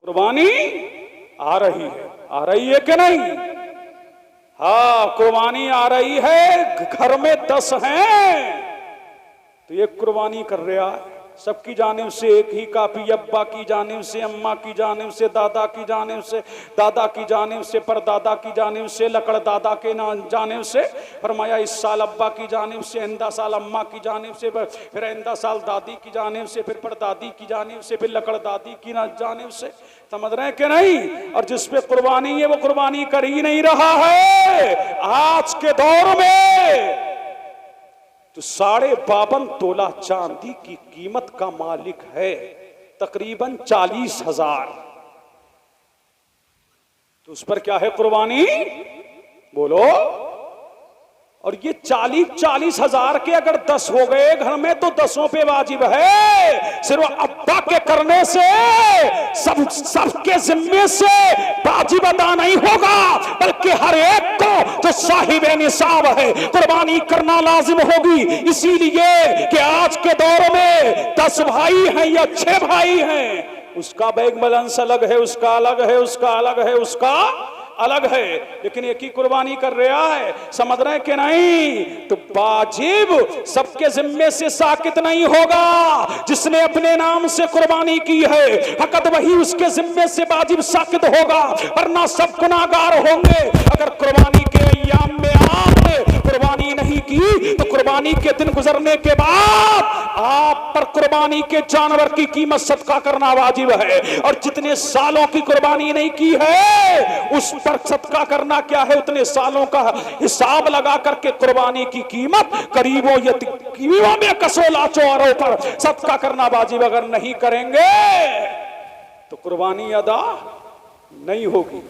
कुर्बानी आ रही है कि नहीं? हाँ, कुर्बानी आ रही है। घर में 10 हैं तो एक कुर्बानी कर रहा है। सबकी जानिब से एक ही काफी, अब्बा की जानिब से, अम्मा की जानिब से, दादा की जानिब से, दादा की जानिब से, परदादा की जानिब से, लकड़ दादा के जानिब से। फरमाया इस साल अब्बा की जानिब से, आइंदा साल अम्मा की जानिब से, फिर आइंदा साल दादी की जानिब से, फिर परदादी की जानिब से, फिर लकड़ दादी की जानिब से। समझ रहे हैं कि नहीं? और जिस पे कुर्बानी है वो कुर्बानी कर ही नहीं रहा है। आज के दौर में तो 52.5 तोला चांदी की कीमत का मालिक है तकरीबन 40,000। तो उस पर क्या है कुर्बानी? बोलो। और ये 40,000 के अगर 10 हो गए घर में तो 10 पे वाजिब है। सिर्फ अब्बा के करने से सबके जिम्मे से वाजिब अदा नहीं होगा, बल्कि हर एक को जो साहिब निसाब है कुर्बानी करना लाजिम होगी। इसीलिए कि आज के दौर में 10 भाई हैं या 6 भाई हैं, उसका बैग बैलेंस अलग है, उसका अलग है, उसका अलग है, उसका अलग है, लेकिन एक ही कुर्बानी कर रहा है। समझ रहे हैं कि नहीं? तो वाजिब सबके जिम्मे से साकित नहीं होगा। जिसने अपने नाम से कुर्बानी की है फकत वही उसके जिम्मे से वाजिब साकित होगा, वरना सब गुनाहगार होंगे। अगर कुर्बानी के अय्याम में आपने कुर्बानी नहीं की तो कुर्बानी के दिन गुजरने के बाद आप पर कुर्बानी के जानवर की कीमत सदका करना वाजिब है। और जितने सालों की कुर्बानी नहीं की है उस पर सदका करना क्या है, उतने सालों का हिसाब लगा करके कुर्बानी की कीमत करीबों में कसोला चौरों पर सदका करना वाजिब। अगर नहीं करेंगे तो कुर्बानी अदा नहीं होगी।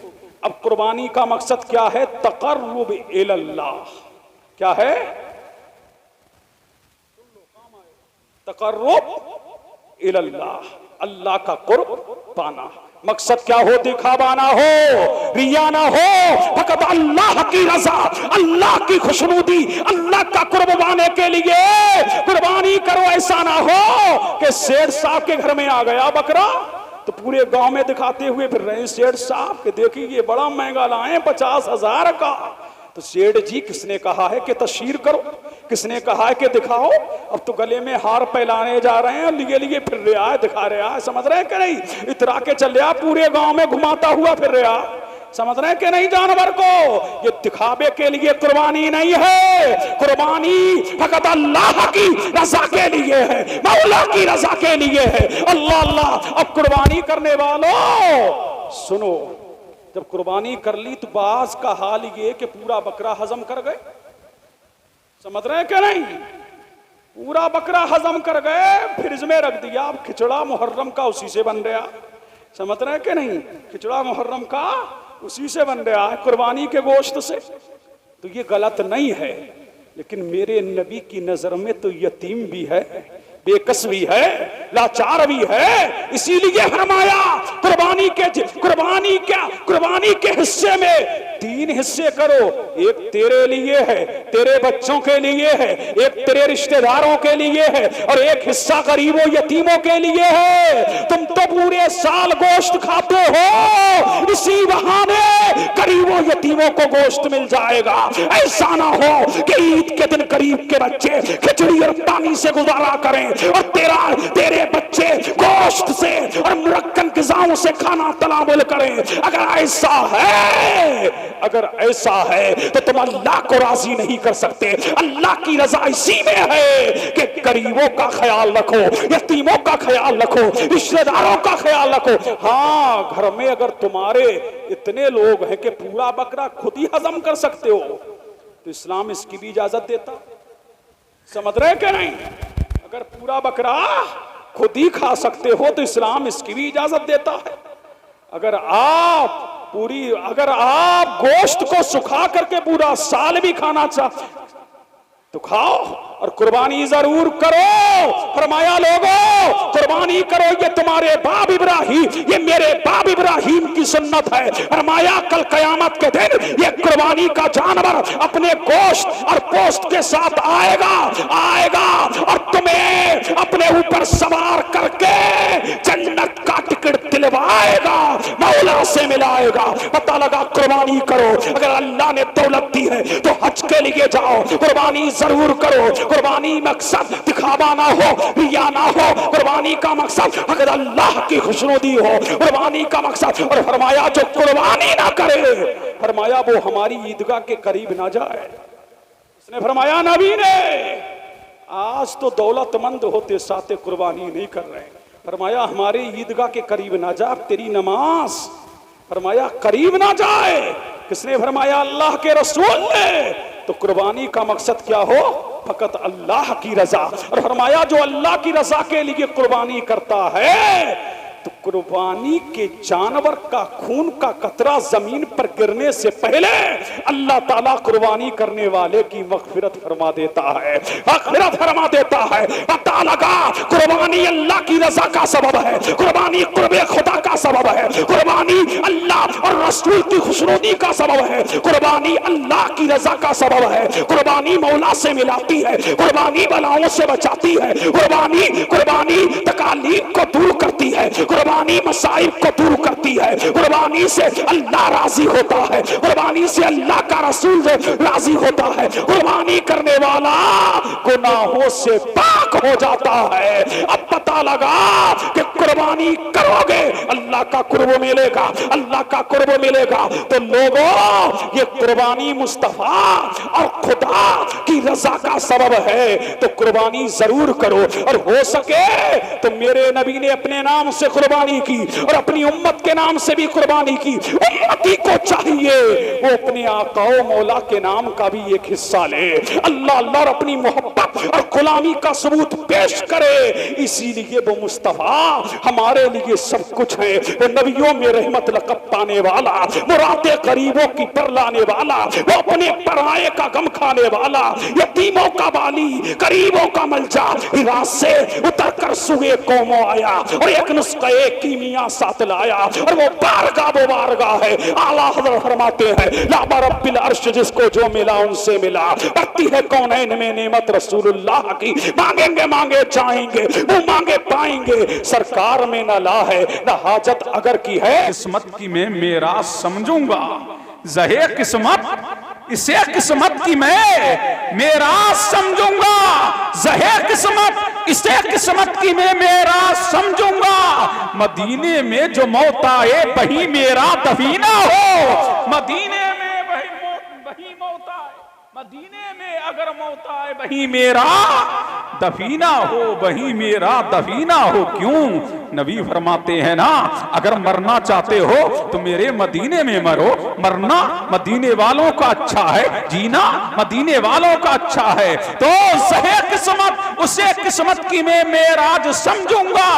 अब कुर्बानी का मकसद क्या है? तक़र्रुब इलल्लाह। क्या है? तक़र्रुब इलल्लाह, अल्लाह का कुर्ब पाना। मकसद क्या हो? दिखावा ना हो, रिया ना हो, फकत अल्लाह की रजा, अल्लाह की खुशनुदी, अल्लाह का कुर्ब पाने के लिए कुर्बानी करो। ऐसा ना हो कि सेठ साहब के घर में आ गया बकरा तो पूरे गांव में दिखाते हुए फिर रहे सेठ साहब के देखिए ये बड़ा महंगा लाए 50,000 का। तो सेठ जी किसने कहा है कि तशहीर करो, किसने कहा है कि दिखाओ? अब तो गले में हार पहलाने जा रहे हैं, लिए लिए फिर रहा है, दिखा रहा है। समझ रहे हैं कि नहीं? इतरा के चल रहा, पूरे गांव में घुमाता हुआ फिर रहा। समझ रहे हैं कि नहीं? जानवर को ये दिखावे के लिए कुर्बानी नहीं है। कुर्बानी फकत अल्लाह की रजा के लिए है, मौला की रजा के लिए है। अल्लाह अल्लाह। अब कुर्बानी करने वालों सुनो, जब कुर्बानी कर ली तो बाज का हाल ये कि पूरा बकरा हजम कर गए। समझ रहे हैं कि नहीं? पूरा बकरा हजम कर गए, फ्रिज में रख दिया। अब खिचड़ा मुहर्रम का उसी से बन रहा। समझ रहे हैं कि नहीं? खिचड़ा मुहर्रम का उसी से बन रहा है, कुर्बानी के गोश्त से। तो ये गलत नहीं है, लेकिन मेरे नबी की नजर में तो यतीम भी है, बेकस भी है, लाचार भी है। इसीलिए फरमाया कुर्बानी के हिस्से में 3 हिस्से करो। एक तेरे लिए है, तेरे बच्चों के लिए है, एक तेरे रिश्तेदारों के लिए है, और एक हिस्सा गरीबों यतीमों के लिए है। तुम तो पूरे साल गोश्त खाते हो, इसी बहाने गरीबों यतीमों को गोश्त मिल जाएगा। ऐसा ना हो कि ईद के दिन गरीब के बच्चे खिचड़ी और पानी से गुजारा करें और तेरे बच्चे गोश्त से और मुरक्कन ग़िज़ाओं से खाना तलामुल करें। अगर ऐसा है तो तुम अल्लाह को राजी नहीं कर सकते। अल्लाह की रजा इसी में है कि गरीबों का ख्याल रखो, यतीमों का ख्याल रखो, रिश्तेदारों का ख्याल रखो। हाँ, घर में अगर तुम्हारे इतने लोग हैं कि पूरा बकरा खुद ही हजम कर सकते हो तो इस्लाम इसकी भी इजाजत देता। समझ रहे कि नहीं? अगर पूरा बकरा खुद ही खा सकते हो तो इस्लाम इसकी भी इजाजत देता है। अगर आप गोश्त को सुखा करके पूरा साल भी खाना चाहते तो खाओ और कुर्बानी जरूर करो। फरमाया लोगों कुर्बानी करो, ये तुम्हारे बाप इब्राहिम, ये मेरे बाप इब्राहिम की सुन्नत है। फरमाया कल कयामत के दिन ये कुर्बानी का जानवर अपने गोश्त और पोस्ट के साथ आएगा और तुम्हें अपने ऊपर सवार करके जन्नत का टिकट दिलवाएगा, मौला से मिलाएगा। पता लगा कुर्बानी करो। अगर अल्लाह ने दौलत दी है तो हज के लिए जाओ, कुर्बानी जरूर करो। कुर्बानी मकसद दिखावा ना हो, रिया ना हो। कुर्बानी का मकसद अगर अल्लाह की खुशनुदी हो, कुर्बानी का मकसद। और फरमाया जो कुर्बानी ना करे, फरमाया वो हमारी ईदगाह के करीब ना जाए। इसने फरमाया नबी ने, आज तो दौलतमंद होते साथे कुर्बानी नहीं कर रहे। फरमाया हमारे ईदगाह के करीब ना जा, तेरी नमाज फरमाया करीब ना जाए। किसने फरमाया? अल्लाह के रसूल ने। तो कुर्बानी का मकसद क्या हो? फकत अल्लाह की रजा। और फरमाया जो अल्लाह की रजा के लिए कुर्बानी करता है तो कुर्बानी के जानवर का खून का कतरा जमीन पर गिरने से पहले अल्लाह ताला कुर्बानी करने वाले की मगफिरत फरमा देता है, मगफिरत फरमा देता है। पता लगा कुर्बानी अल्लाह की रजा का सबब है, कुर्बानी कुर्बे खुदा का सबब है, कुर्बानी अल्लाह और रसूल की खुशनुदी का सबब है, कुर्बानी अल्लाह की रजा का सबब है। कुर्बानी मौला से मिलाती है, कुर्बानी बलाओं से बचाती है, कुर्बानी तकालीफ को दूर करती है, कुर्बानी मसाइब को दूर करती है, कुर्बानी से अल्लाह राजी होता है, कुर्बानी से अल्लाह का रसूल राजी होता है। कुर्बानी करने वाला गुनाहों से पाक हो जाता है। अब पता लगा कि कुर्बानी करोगे अल्लाह का कुर्ब मिलेगा, अल्लाह का कुर्ब मिलेगा। तो लोगों ये कुर्बानी मुस्तफा और खुदा की रजा का सबब है, तो कुर्बानी जरूर करो। और हो सके तो मेरे नबी ने अपने नाम से कुर्बानी की और अपनी उम्मत के नाम से भी कुर्बानी की। उम्मती को चाहिए वो अपने आका मौला के नाम का भी एक हिस्सा ले, अल्लाह अल्लाह और अपनी मोहब्बत और गुलामी का सबूत पेश करे। इसीलिए वो मुस्तफा हमारे लिए सब कुछ है। वो नबियों में रहमत लक़ब पाने वाला, मुरादे गरीबों की पर लाने वाला, वो अपने पराये का गम खाने वाला, यतीमों का बाली, गरीबों का मलजा, हिरा से उतर कर सुए कौमों आया और एक नुस्खा एक कीमिया साथ लाया। और वो बारगाह है। आला हज़रत फरमाते हैं ला रब्बिल अर्श, जिसको जो मिला उनसे मिला। बढ़ती है कौनैन में नेमत रसूलुल्लाह की, मांगेंगे मांगे चाहेंगे, वो मांगे पाएंगे। सरकार में न ला है न हाजत अगर की है, किस्मत की मैं मेरा समझूंगा। जहे किस्मत इसे किस्मत की मैं मेरा समझूंगा, जहे किस्मत इसे किस्मत की मैं मेरा समझूंगा। मदीने में जो मौत आए वही मेरा दफीना हो, मदीने में वही मौत आए, मदीने में अगर मौत आए वही मेरा दफीना हो, वही मेरा दफीना हो। क्यों? नबी फरमाते हैं ना, अगर मरना चाहते हो तो मेरे मदीने में मरो। मरना मदीने वालों का अच्छा है, जीना मदीने वालों का अच्छा है। तो सहे किस्मत उसे किस्मत की मैं मेराज समझूंगा।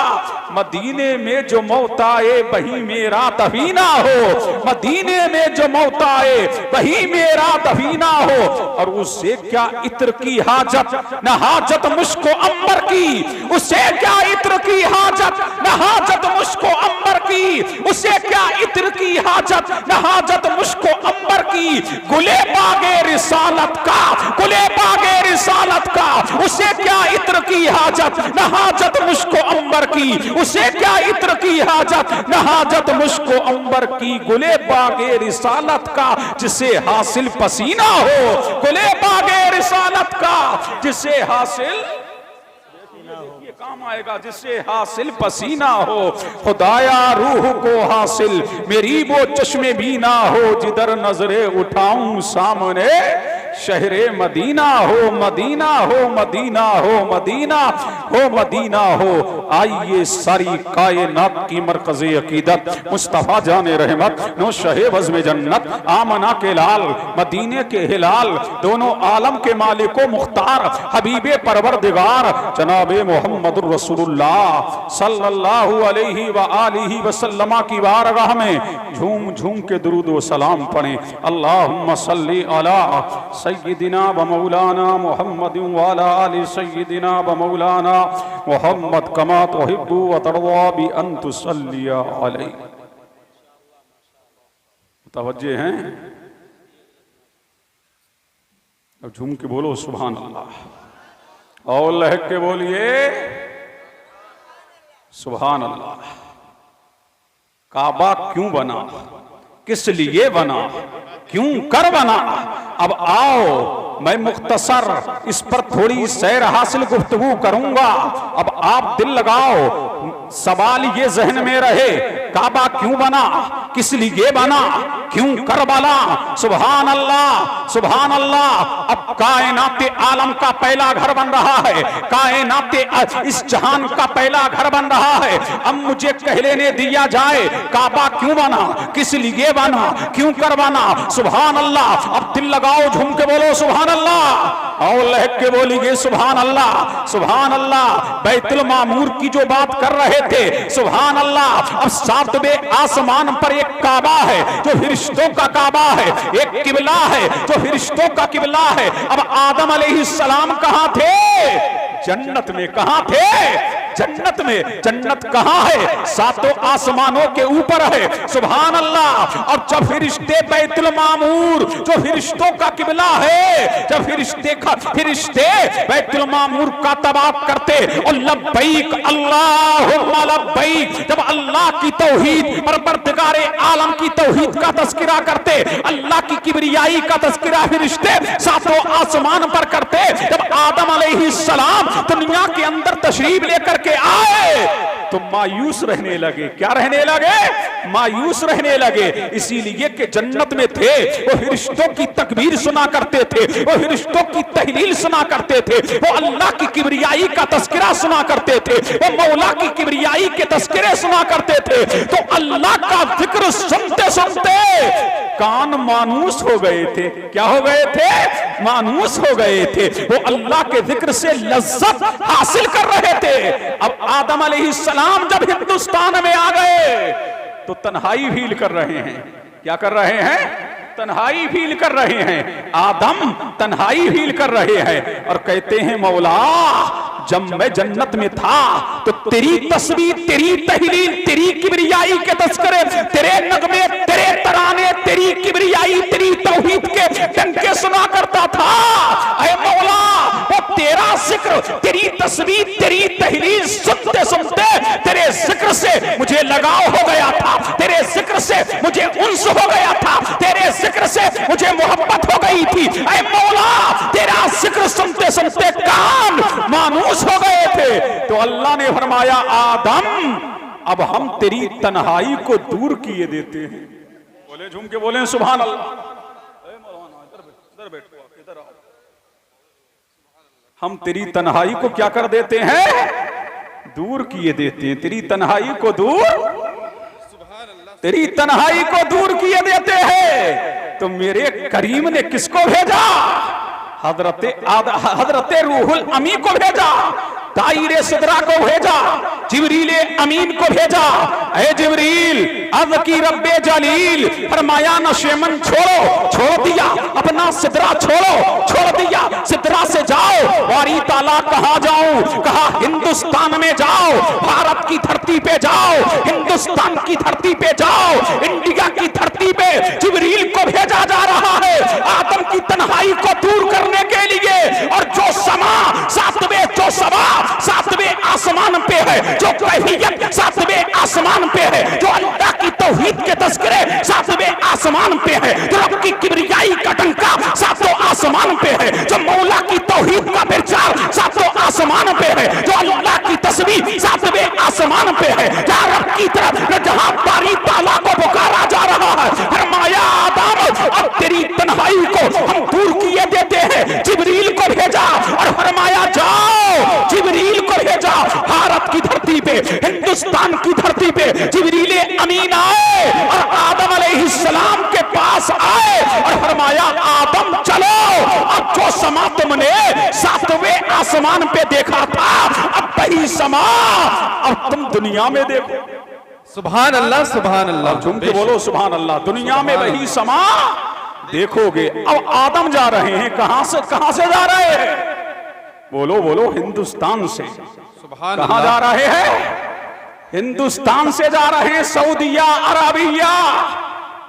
मदीने में जो मौत आए वही मेरा दफीना हो, मदीने में जो मौत आए वही मेरा दफीना हो। और उससे क्या इत्र की हाजत न हाजत मुझको अंबर की, उससे क्या इत्र की हाजत न हाजत मुझको अंबर की, उससे क्या इत्र की हाजत न हाजत मुझको अंबर की। गुले बागे रिसालत का, गुले बागे रिसालत का, उससे क्या इत्र की हाजत न हाजत मुझको अंबर की, उससे क्या इत्र की हाजत न हाजत मुझको अंबर की। गुले बागे रिसालत का जिसे हासिल पसीना हो, गुले बागे रिसालत का जिसे हासिल काम आएगा, जिससे हासिल पसीना हो। खुदाया रूह को हासिल मेरी वो चश्मे भी ना हो, जिधर नजरे उठाऊं सामने शहरे मदीना हो, मदीना हो, मदीना हो, मदीना हो, मदीना हो। आइए सारी कायनात की मरकज़े अकीदत मुस्तफ़ा जाने रहमत नो शहे बज़्म जन्नत, आमना के लाल मदीने के हिलाल, दोनों आलम के मालिको मुख्तार हबीबे परवरदिगार जनाबे मोहम्मदुर रसूलुल्लाह सल्लल्लाहु अलैहि व आलिहि वसल्लम की बारगाह में झूम झूम के दुरूद व सलाम पढ़ें। अल्लाहुम्मा सल्ली अला सय्यिदिना व मौलाना मुहम्मद व अला आलि सय्यिदिना व मौलाना मुहम्मद कमा तुहिब्बु व तर्दा बि अन तुसल्ली अलैहि। तवज्जे हैं? अब झूम के बोलो सुभान अल्लाह, और लहक के बोलिए सुभान अल्लाह। काबा क्यों बना, किस लिए बना, क्यों कर बना। अब आओ मैं मुख्तसर इस पर थोड़ी सैर हासिल गुफ्तगू करूंगा। अब आप दिल लगाओ, सवाल ये जहन में रहे, काबा क्यों बना, किस लिए बना, क्यों कर बना। सुभान अल्लाह सुभान अल्लाह। अब कायनात आलम का पहला घर बन रहा है, कायनात इस जहान का पहला घर बन रहा है। अब मुझे कह लेने दिया जाए, काबा क्यों बना, किस लिए बना, क्यों कर बना। सुभान अल्लाह। अब दिल लगाओ, झूम के बोलो सुभान अल्लाह और लहक के बोलिए सुभान अल्लाह सुभान अल्लाह। बैतुल मामूर की जो बात कर रहे थे, सुभान अल्लाह। अब सातवें आसमान पर एक काबा है जो फरिश्तों का काबा है, एक किबला है जो फरिश्तों का किबला है। अब आदम अलैहिस्सलाम कहां थे, जन्नत में। कहां थे, जन्नत में। जन्नत कहां है, सातों आसमानों के ऊपर है। सुभान अल्लाह। और जब फरिश्ते बैतुल मामूर जो फरिश्तों का किबला है, जब फरिश्ते बैतुल मामूर का तवाफ करते और लब्बैक अल्लाहुम्मा लब्बैक, जब अल्लाह की तौहीद परवरदिगारे आलम की तौहीद का तज़किरा करते, अल्लाह की किबरियाई का तज़किरा फरिश्ते सातों आसमान पर करते। जब आदम अलैहिस्सलाम दुनिया के अंदर तशरीफ लेकर के आए तो मायूस रहने लगे। क्या रहने लगे, मायूस रहने लगे। इसीलिए कि जन्नत में थे, वो फरिश्तों की तकबीर सुना करते थे, वो फरिश्तों की तहलील सुना करते थे, वो अल्लाह की किबरियाई का तज़किरा सुना करते थे, वो मौला की किबरियाई के तज़किरे सुना करते थे। तो अल्लाह का जिक्र सुनते सुनते कान मानूस हो गए थे। क्या हो गए थे, मानूस हो गए थे। वो अल्लाह के जिक्र से लज्जत हासिल कर रहे थे। अब आदम अलैहिस्सलाम जब हिंदुस्तान में आ गए तो तन्हाई फील कर रहे हैं। क्या कर रहे हैं, तन्हाई फील कर रहे हैं। आदम तन्हाई फील कर रहे हैं और कहते हैं, मौला जब मैं जन्नत में था तो तेरी तस्वीर, तेरी तहलील, तेरी किबरियाई के तस्करे, तेरे नगमे, तेरे तराने, तेरी किबरियाई, तेरी तौहीद के डंके सुना करता था। ऐ मौला वो तेरा जिक्र, तेरी तस्वीर, तेरी तहलील सुनते सुनते तेरे जिक्र से मुझे लगाव हो गया था, तेरे जिक्र से मुझे उन्स हो गया था, तेरे जिक्र से मुझे मोहब्बत हो गई थी। ऐ मौला तेरा जिक्र सुनते सुनते कान मानूस हो गए थे। तो अल्लाह ने फरमाया, आदम अब हम तेरी तन्हाई को दूर किए देते हैं। बोले, झूम के बोले सुभान अल्लाह। इधर बैठो, इधर आओ। हम तेरी तन्हाई को क्या कर देते हैं, दूर किए देते हैं। तेरी तन्हाई को दूर, तेरी तन्हाई को दूर किए देते हैं। तो मेरे करीम ने किसको भेजा, हजरत रूहुल अमी को भेजा, ताईरे सिदरा को भेजा, जिब्रील अमीन को भेजा। ऐ जिब्रील अर्ज़ की रब्बे जलील, फरमाया नशेमन छोड़ो, छोड़ दिया अपना सिदरा, छोड़ दिया सिदरा से जाओ। वारी ताला कहाँ जाऊं, कहा हिंदुस्तान में जाओ, भारत की धरती पे जाओ, हिंदुस्तान की धरती पे जाओ, इंडिया की धरती पे जिब्रील को भेजा जा रहा है आदम की तन्हाई को दूर करने के लिए। और जो समा सातवें आसमान पे है, जो कैफियत सातवें आसमान पे है, जो अल्लाह की तौहीद के तज़किरे सातवें आसमान पे है, जो रब की किबरियाई का डंका सातों आसमान पे है, जो मौला की तौहीद का प्रचार सातों आसमान पे है, जो अल्लाह की तस्बीह सातवें आसमान पे है, जहाँ रब की तरफ जहाँ बारी ताला को पुकारा जा रहा है। फरमाया आदम अब तेरी तन्हाई को हम दूर किए देते हैं। जिब्रील को भेजा और फरमाया जाओ, जिब्रील को भेजा भारत की धरती पे, हिंदुस्तान की धरती पे। जिब्रील अमीन आए और आदम अलैहिस्सलाम के पास आए और फरमाया आदम चलो, अब जो समा तुमने सातवें आसमान पे देखा था, अब वही समा अब तुम दुनिया में देखो। सुभान अल्लाह सुभान अल्लाह। झूम के बोलो सुभान अल्लाह। दुनिया में वही समा देखोगे। अब आदम जा रहे हैं, कहां से जा रहे हैं, बोलो बोलो, हिंदुस्तान से। कहां जा रहे हैं, हिंदुस्तान से जा रहे हैं, सऊदिया अरबिया।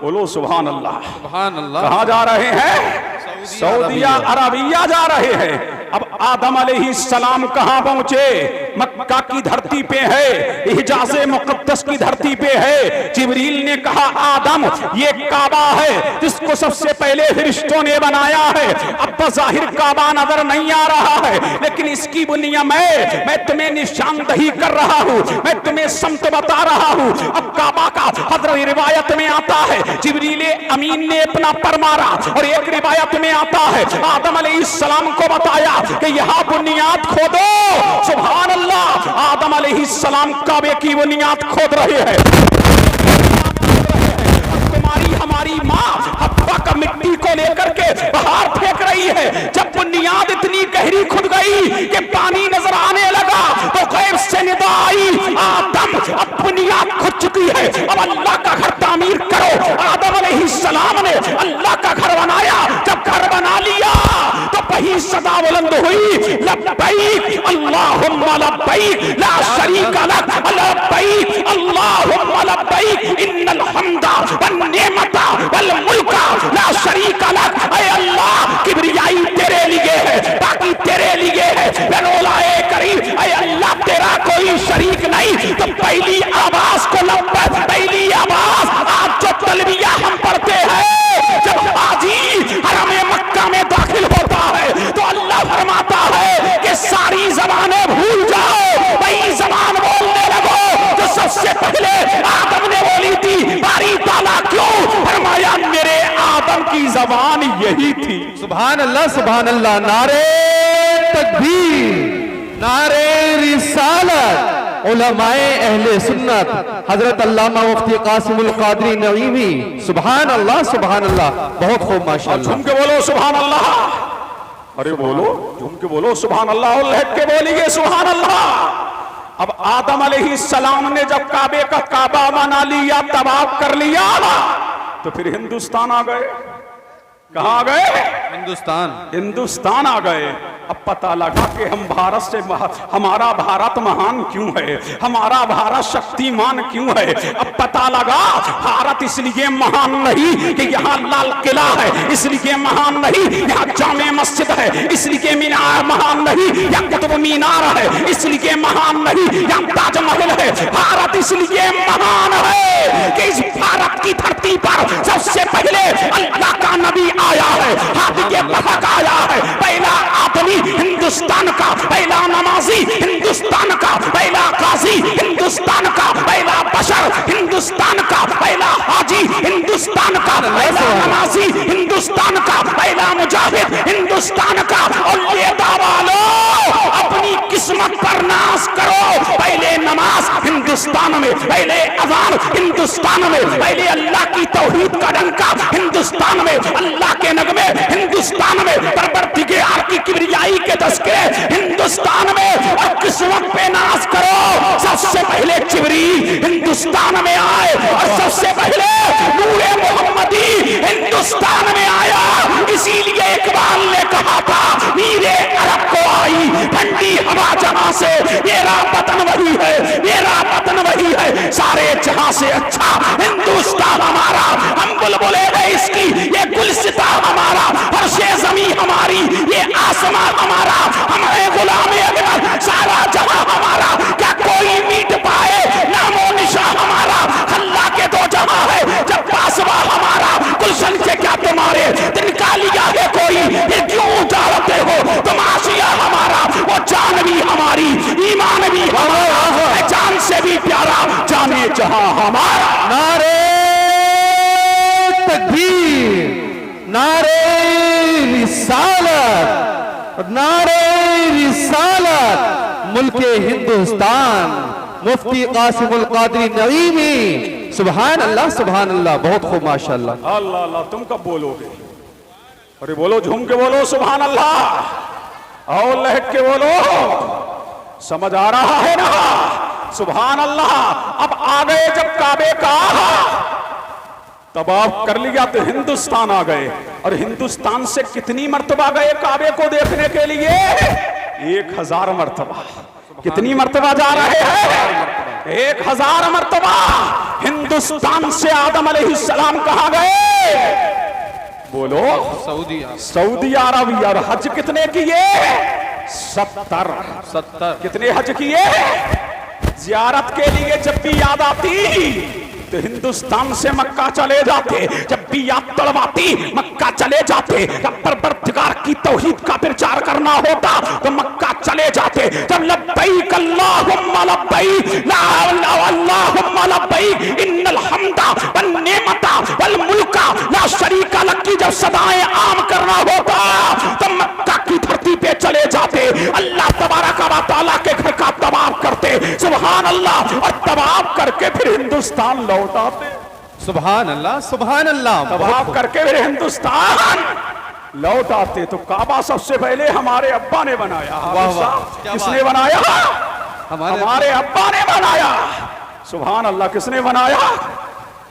बोलो सुभान अल्लाह सुभान अल्लाह। कहां जा रहे हैं, सऊदिया अरबिया जा रहे हैं। अब आदम अलैहिस्सलाम कहां पहुंचे? मक्का की धरती पे है, हिजाज़े मुक़द्दस की धरती पे है। जिब्रील ने कहा आदम ये काबा है जिसको सबसे पहले फरिश्तों ने बनाया है। अब बज़ाहिर काबा नजर नहीं आ रहा है, लेकिन इसकी बुनियाद मैं तुम्हें निशानदही कर रहा हूं, मैं तुम्हें समत बता रहा हूं। अब काबा का हज़रत रिवायत में आता है जिब्रील अमीन ने अपना पर मारा, और एक रिवायत में आता है आदम अलैहिस्सलाम को बताया कि यहां बुनियाद खोदो। सुभान अल्लाह, आदम अलैहिस्सलाम काबे की बुनियाद खोद रहे हैं। तुम्हारी हमारी माँ हव्वा का मिट्टी को लेकर के बाहर फेंक रही है। जब बुनियाद इतनी गहरी खुद गई कि पानी नजर आने लगा तो गैब से निदा आई, आदम अब बुनियाद खुद चुकी है, अब अल्लाह का घर तामीर करो। आदम अलैहिस्सलाम ने अल्लाह का घर बनाया। जब घर बना लिया तो वही सदा बुलंद हुई, लब्बैक अल्लाहुम्मा लब्बैक ला शरीका लक लब्बैक अल्लाहुम्मा लब्बैक इन्नल हम्दा वन नेमता वल मुल्का ला शरीका लक। ऐ अल्लाह किबरियाई तेरे लिए है, बाकी तेरे लिए है। बनोलाए करीम, ऐ अल्लाह तेरा कोई शरीक नहीं। तो पहली आवाज को लब्बैक, पहली आवाज आज जो तलबिया हम पढ़ते हैं, जब हाजी हरम मक्का में दाखिल होता है तो अल्लाह फरमाता है कि सारी जबानें भूल जाओ, वही जबान बोलने लगो जो सबसे पहले आदम ने बोली थी। बारी ताला क्यों? फरमाया मेरे आदम की जबान यही थी। सुभान अल्लाह, नारे तकबीर, नारे रिसालत। उलमाए अहले सुन्नत हजरत अल्लामा मुफ्ती कासिमुल कादरी नईमी, सुभान अल्लाह, बहुत खूब माशाअल्लाह। झूम के बोलो सुभान अल्लाह, अरे बोलो झूम के बोलो सुभान अल्लाह, और लहट के बोलिए सुभान अल्लाह। अब आदम अलैहिस्सलाम ने जब काबे का काबा बना लिया, तवाफ कर लिया, तो फिर हिंदुस्तान आ गए। कहां आ गए? हिंदुस्तान आ गए। अब पता लगा कि हम भारत से, हमारा भारत महान क्यों है, हमारा भारत शक्तिमान क्यों है। अब पता लगा भारत इसलिए महान नहीं कि यहाँ लाल किला है, इसलिए महान नहीं यहाँ जामे मस्जिद है, इसलिए मीनार महान नहीं यहाँ कुतुब मीनार है, इसलिए महान नहीं यहाँ ताजमहल है। भारत इसलिए महान है कि इस भारत की धरती पर सबसे पहले अल्लाह का नबी आया है, हाथी के बहक आया है। पहला आदमी हिंदुस्तान का, पहला नमाजी हिंदुस्तान का, पहला काजी हिंदुस्तान का, पहला बशर हिंदुस्तान का, पहला हाजी हिंदुस्तान का, पहला नमाजी हिंदुस्तान का, पहला मुजाहिद हिंदुस्तान का। और ये दावा लो, अपनी किस्मत पर नाश करो। पहले नमाज हिंदुस्तान में, पहले अज़ान हिंदुस्तान में, पहले अल्लाह की तौहीद का डंका हिंदुस्तान में, अल्लाह के नगमे हिंदुस्तान में, परवरदिगार की किबरियाई के तज़किरे हिंदुस्तान में। और किस्मत पे नाश करो। सबसे पहले जिब्रील हिंदुस्तान में आए और सबसे पहले नूरे मोहम्मदी हिंदुस्तान में आया। इसीलिए इकबाल ने कहा था मीरे अरब को आई ठंडी हवा जहां से, मेरा वतन वही है, मेरा वतन वही है, सारे जहां से अच्छा हिंदुस्तान हमारा। हम बुलबुले हैं इसकी, ये गुलसिता हमारा, फर्शे जमी हमारी, ये आसमां हमारा, हमारे गुलामे अकबर, सारा जहां हमारा। क्या कोई मीट पाए नामो निशा हमारा, अल्लाह के दो जहां है, जब पासवा हमारा। गुलशन से क्या तुम्हारे तिनका लिया है कोई, फिर क्यों उजाड़ते हो तुम आशिया हमारा। वो जान भी हमारी, ईमान भी हमारा, जान से भी प्यारा, जाने जहां हमारा। नारे तकबीर, नारे रिसालत, नारे रिसालत। मुल्के हिंदुस्तान, मुफ्ती कासिमुल कादरी नईमी, सुभान अल्लाह, बहुत खूब माशाअल्लाह। अल्लाह अल्लाह, तुम कब बोलोगे? अरे बोलो, झूम के बोलो सुभान अल्लाह, और लहट के बोलो। समझ आ रहा है ना? सुभान अल्लाह। अब आ गए जब काबे का तवाफ कर लिया तो हिंदुस्तान आ गए। और हिंदुस्तान से कितनी मर्तबा गए काबे को देखने के लिए? 1000 मर्तबा। कितनी मर्तबा जा रहे हैं? 1000 मर्तबा। हिंदुस्तान से आदम अलैहिस्सलाम कहां गए? बोलो सऊदी सऊदी अरब। और हज कितने किए? 70। कितने हज किए? जियारत के लिए जब भी याद आती तो हिंदुस्तान से मक्का चले जाते, जब भी याद तड़वाती मक्का चले जाते, जब परवरदिगार की तौहीद का प्रचार करना होता तो मक्का चले जाते, जब लब्बैक अल्लाहुम्मा लब्बैक ला अल्लाहुम्मा लब्बैक इन्नल हम्दा वन नेमता वल मुल्का ला शरीका लक की जब सदाएं आम करना होता तो मक्का की धरती पे चले जाते, अल्लाह तबारक व तआला के घर का तवाफ करते, सुभान अल्लाह, और तवाफ करके फिर हिंदुस्तान लौट आते। सुभान अल्लाह, सुभान अल्लाह। तवाफ करके फिर हिंदुस्तान लौट आते। तो काबा सबसे पहले हमारे अब्बा ने बनाया। किसने बनाया? हमारे अब्बा ने बनाया। सुभान अल्लाह। किसने बनाया?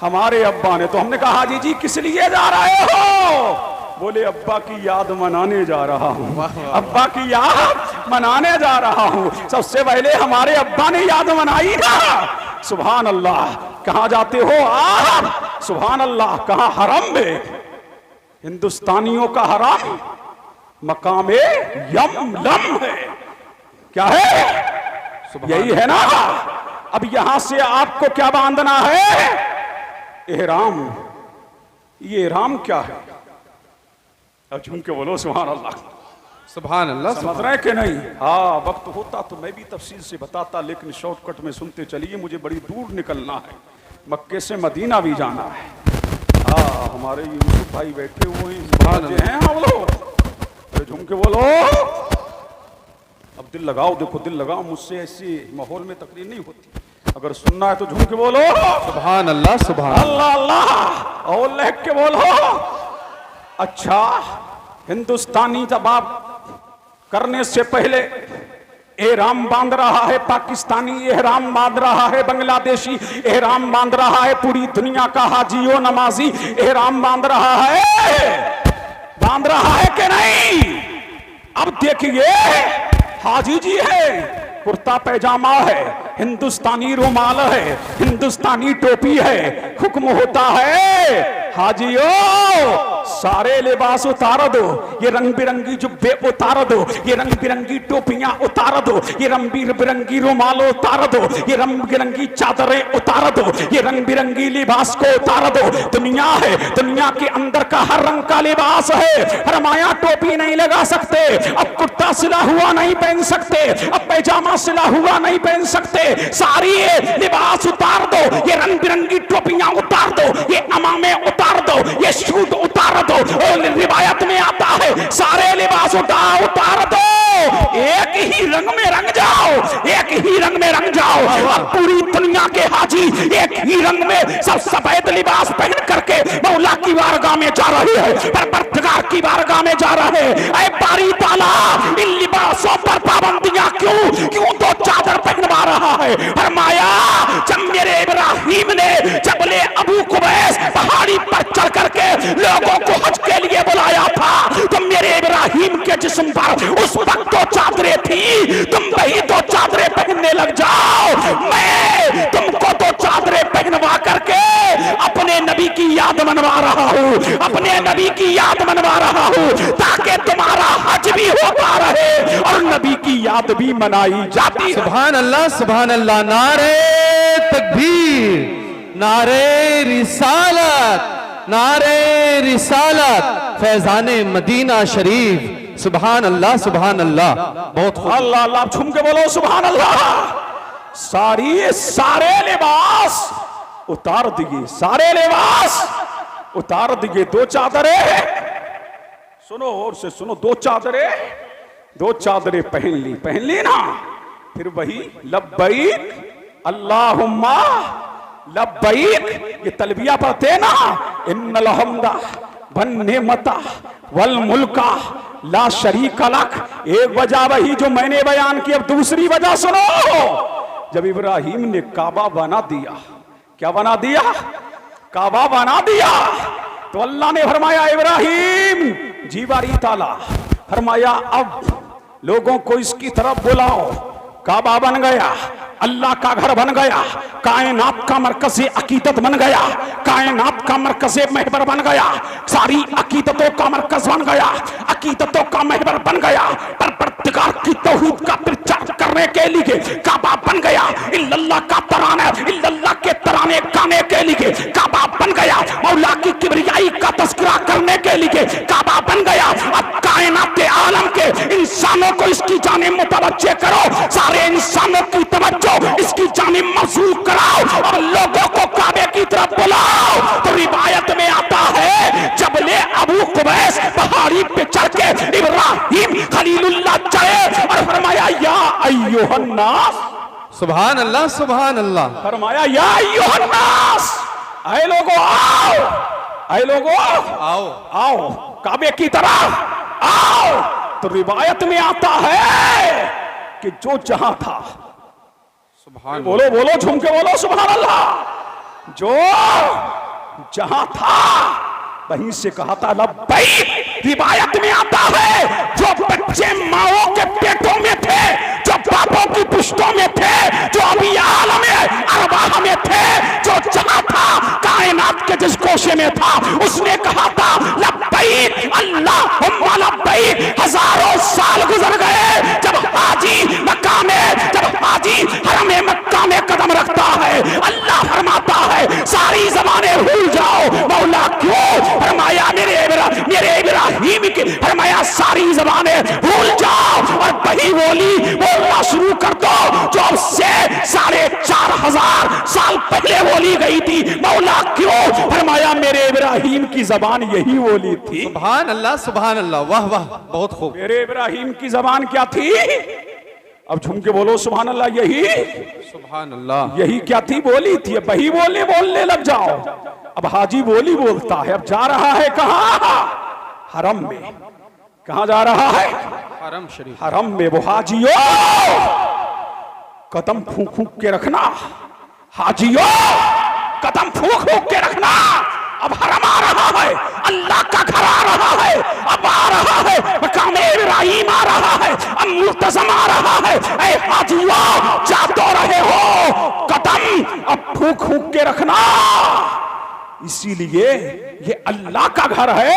हमारे अब्बा ने। तो हमने कहा हाजी जी किस लिए जा रहे हो? बोले अब्बा की याद मनाने जा रहा हूँ, अब्बा की याद मनाने जा रहा हूँ। सबसे पहले हमारे अब्बा ने याद मनाई ना। सुभान अल्लाह। कहाँ जाते हो आप? सुभान अल्लाह। कहाँ? हरम में। हिंदुस्तानियों का हरम मकामे यमलम है। क्या है? यही है ना। अब यहां से आपको क्या बांधना है? एहराम। ये एहराम क्या है? अब झूम के बोलो सुभान अल्लाह। सुभान अल्लाह। समझ रहे कि नहीं? हाँ, वक्त होता तो मैं भी तफसील से बताता, लेकिन शॉर्टकट में सुनते चलिए, मुझे बड़ी दूर निकलना है, मक्के से मदीना भी जाना है। हाँ, हमारे यूसुफ भाई बैठे हुए हैं। हाँ बोलो, झूम के बोलो। अब दिल लगाओ, देखो दिल लगाओ, मुझसे ऐसे माहौल में तकरीर नहीं होती। अगर सुनना है तो झूम के बोलो सुभान अल्लाह, सुभान अल्लाह अल्लाह, और लहक के बोलो। अच्छा, हिंदुस्तानी जवाब करने से पहले एहराम बांध रहा है, पाकिस्तानी एहराम बांध रहा है, बांग्लादेशी एहराम बांध रहा है, पूरी दुनिया का हाजियो नमाजी एहराम बांध रहा है कि नहीं? अब देखिए, हाजी जी है, कुर्ता पैजामा है, हिंदुस्तानी रुमाल है, हिंदुस्तानी टोपी है, हुक्म होता है हाजियो सारे लिबास उतार दो, ये रंग बिरंगी जुब्बे उतार दो, ये रंग बिरंगी टोपियां उतार दो, ये रंग बिरंगी रुमाल उतार दो, ये रंग बिरंगी चादरें उतार दो, ये रंग बिरंगी लिबास को उतार दो। दुनिया है, दुनिया के अंदर का हर रंग का लिबास है। फरमाया टोपी नहीं लगा सकते, अब कुर्ता सिला हुआ नहीं पहन सकते, अब पैजामा सिला हुआ नहीं पहन सकते, सारी ये लिबास उतार दो, ये रंग बिरंगी टोपियां उतार दो, ये अमामे उतार दो, ये सूट उतार दो। और रिवायत में आता है सारे लिबास उतार दो, एक ही रंग में रंग जाओ, एक ही रंग में रंग जाओ। अब पूरी दुनिया के हाजी एक ही रंग में सब सफेद लिबास पहन करके मौला की बारगाह में जा रहे हैं, परवरदिगार की बारगाह में जा रहे हैं। ऐ बारी ताला, इन लिबासों पर पाबंदियां क्यों तो चादर पहनवा रहा है? फरमाया जब मेरे इब्राहिम ने जबले अबू कुबैस पहाड़ी पर चढ़ करके लोगों को हज के लिए बुलाया था, तो मेरे इब्राहिम के जिस्म पर उस वक्त तो चादरें थी, तुम वही तो चादरें पहनने लग जाओ। मैं तुमको तो चादरें पहनवा करके अपने नबी की याद मनवा रहा हूँ, अपने नबी की याद मनवा रहा हूँ, ताकि तुम्हारा हज भी होता रहे और नबी की याद भी मनाई जाती। सुभान अल्लाह, सुभान अल्लाह। नारे तकबीर, नारे रिसालत, नारे रिसालत, फैजाने मदीना शरीफ। सुभान अल्लाह, सुभान अल्लाह। बहुत अल्लाह अल्लाह। झूम के बोलो सुभान अल्लाह। सारे लिबास उतार दिए, सारे लिबास उतार दिए। दो चादरें, सुनो और से सुनो, दो चादरें पहन ली ना। फिर वही लब्बैक अल्लाहुम्मा लब्बैक, ये तलबिया पढ़ते ना, इन्नल हम्दा वन नेमता वल मुल्का ला शरीका लक। एक वजह वही जो मैंने बयान की, अब दूसरी वजह सुनो। जब इब्राहिम ने काबा बना दिया, क्या बना दिया? काबा बना दिया, तो अल्लाह ने फरमाया इब्राहिम जी बारी ताला, फरमाया अब लोगों को इसकी तरफ बुलाओ। काबा बन गया, अल्लाह का घर बन गया, कायनात का मरकज़ अकीदत बन गया, कायनात का मरकज़ महबर बन गया, सारी अकीदतों का मरकज बन गया, अकीदतों का महबर बन गया, परवरदिगार की तौहीद का प्रचार करने के लिए काबा बन गया, इल्लल्लाह का तराना, इल्लल्लाह के तराने गाने के लिए काबा बन गया, मौला की किबरियाई का तज़किरा करने के लिए काबा बन गया। अब कायनात आलम के इंसानों को इसकी जानिब मुतवज्जे करो, सारे इंसानों की तवज्जो इसकी जानिब मबज़ूल कराओ और लोगों को काबे की तरफ बुलाओ। तो रिवायत में आता है जबले अबू कुबैस पहाड़ी पे चढ़ के इब्राहिम खलीलुल्लाह चढ़े और फरमाया या अय्युहन नास, सुभान अल्लाह, सुभान अल्लाह। फरमाया या अय्युहन नास, आए लोगो आओ, आए लोगो आओ, आओ काबे की तरफ आओ। तो रिवायत में आता है कि जो जहां था, सुभान, बोलो बोलो झूम के बोलो सुभान अल्लाह, जो जहां था वहीं से कहा था लब्बैक। रिवायत में आता है जो बच्चे माओ के पेटों में थे, जो बापों की पुश्तों में थे, जो अभी आलम अरवाह में थे, जो जहां था कायनात के जिस कोशे में था, उसने कहा था लब्बैक अल्लाहुम्मा लब्बैक। हजारों साल गुजर गए, जब हाजी मक्का में, जब हाजी हरम मक्का में कदम रखता है, अल्लाह फरमाता है सारी ज़बानें भूल जाओ। मौला क्यों? फरमाया मेरे इब्राहिम की, फरमाया सारी ज़बानें भूल जाओ और वही बोली बोलना शुरू कर दो जो अब से 4500 साल पहले बोली गई थी। मौला क्यों? फरमाया मेरे इब्राहिम की ज़बान यही बोली थी। सुभान अल्लाह, सुभान अल्लाह, वाह वाह, बहुत खूब। मेरे इब्राहिम की ज़बान क्या थी? अब झूम के बोलो सुभान अल्लाह, यही, सुभान अल्लाह, यही क्या थी? बोली थी। अब वही बोलने लग जाओ। अब हाजी बोली बोलता है, अब जा रहा है कहाँ? हरम में। कहाँ जा रहा है? हरम शरीफ, हरम में। वो हाजियो कदम फूंक फूंक के रखना, हाजियो कदम फूंक फूंक के रखना। अब हरम आ रहा है, अल्लाह का घर आ रहा है, अब आ रहा है मकाम इब्राहिम आ रहा है, अब मुल्तज़म आ रहा है। ऐ हाजियो जा तो रहे हो, कदम अब फूंक फूंक के रखना। इसीलिए ये अल्लाह का घर है।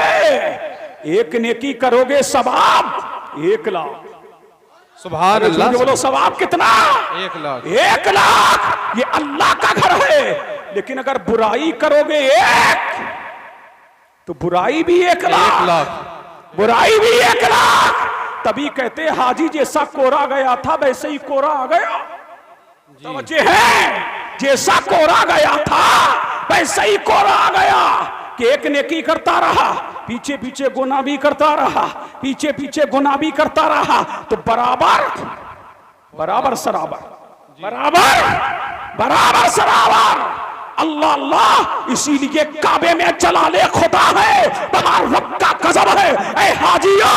एक नेकी करोगे सवाब 1 लाख। सुभान अल्लाह, बोलो सवाब कितना? 1 लाख, 1 लाख। ये अल्लाह का घर है। लेकिन अगर बुराई करोगे 1, तो बुराई भी 1 लाख, 1 लाख, बुराई भी 1 लाख। तभी कहते हाजी जैसा कोरा गया था वैसे ही कोरा आ गया। समझे हैं? जैसा कोरा गया था वैसे ही कोरा आ गया कि एक नेकी करता रहा, पीछे पीछे गुनाह भी करता रहा, पीछे पीछे गुनाह भी करता रहा, तो बराबर बराबर सराबर, बराबर बराबर सराबर। अल्लाह अल्लाह। इसीलिए काबे में जलाले खुदा है, बाहर रब का गजब है। ऐ हाजियो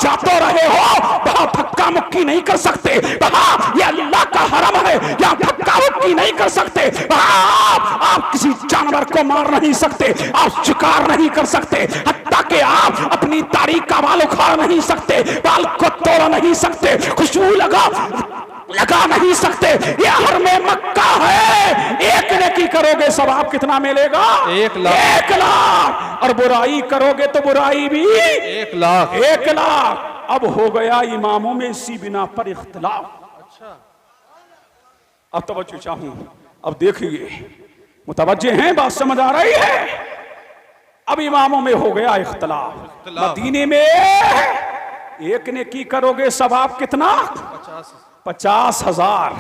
जा तो रहे हो, वहां धक्का मुक्की नहीं कर सकते। वहां ये अल्लाह का हरम है, यहाँ धक्का मुक्की नहीं कर सकते। आप किसी जानवर को मार नहीं सकते, आप शिकार नहीं कर सकते, हत्ता के आप अपनी तारीख का बाल उखाड़ नहीं सकते, बाल को तोड़ नहीं सकते, खुशबू लगा नहीं सकते। ये हरम मक्का है। एक नेकी करोगे सवाब कितना मिलेगा? 1 लाख, 1 लाख। और बुराई करोगे तो बुराई भी 1 लाख। 1 लाख। अब हो गया इमामों में इसी बिना पर इख्तिलाफ। अच्छा, अब तवज्जो चाहूं, अब देखिए मुतवज्जे हैं, बात समझ आ रही है? अब इमामों में हो गया इख्तिलाफ। मदीने में एक नेकी करोगे सवाब कितना? 50,000,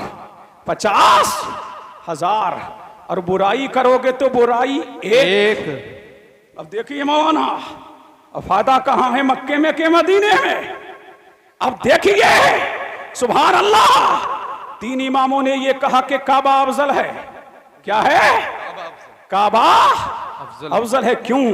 50,000। और बुराई करोगे तो बुराई 1। अब देखिए मौलाना, अब फायदा कहां है, मक्के में के मदीने में? अब देखिए सुभान अल्लाह। 3 इमामों ने यह कहा कि काबा अफजल है। क्या है? काबा अफजल है। क्यों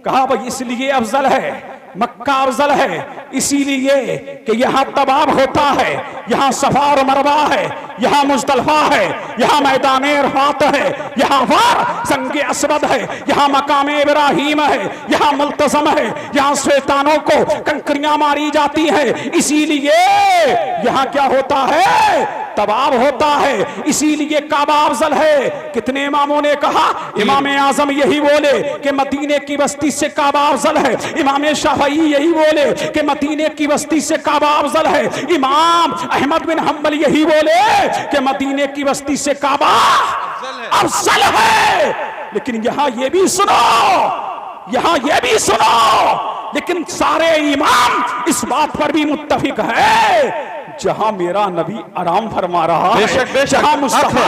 कहा? भाई इसलिए अफजल है, मक्का अफजल है इसीलिए कि यहाँ तवाफ होता है, यहाँ सफा और मरवा है, यहाँ मुज़दलिफा है, यहाँ मैदान अरफात है, यहाँ पर संगे अस्वद है, यहाँ मकाम इब्राहिम है, यहाँ मुल्तज़म है, यहाँ शैतानों को कंकरियां मारी जाती है। इसीलिए यहाँ क्या होता है? कबाब होता है, इसीलिए काबा अफजल है। कितने इमामों ने कहा, इमाम आजम यही बोले कि मदीने की बस्ती से काबा अफजल है, इमाम शाफई यही बोले कि मदीने की बस्ती से काबा अफजल है, इमाम अहमद बिन हम्बल यही बोले कि मदीने की बस्ती से काबा अफजल है। लेकिन यहां ये भी सुनो, यहां ये भी सुनो, लेकिन सारे इमाम इस बात पर भी मुत्तफिक है, जहां मेरा नबी आराम फरमा रहा है, जहां मुस्तफा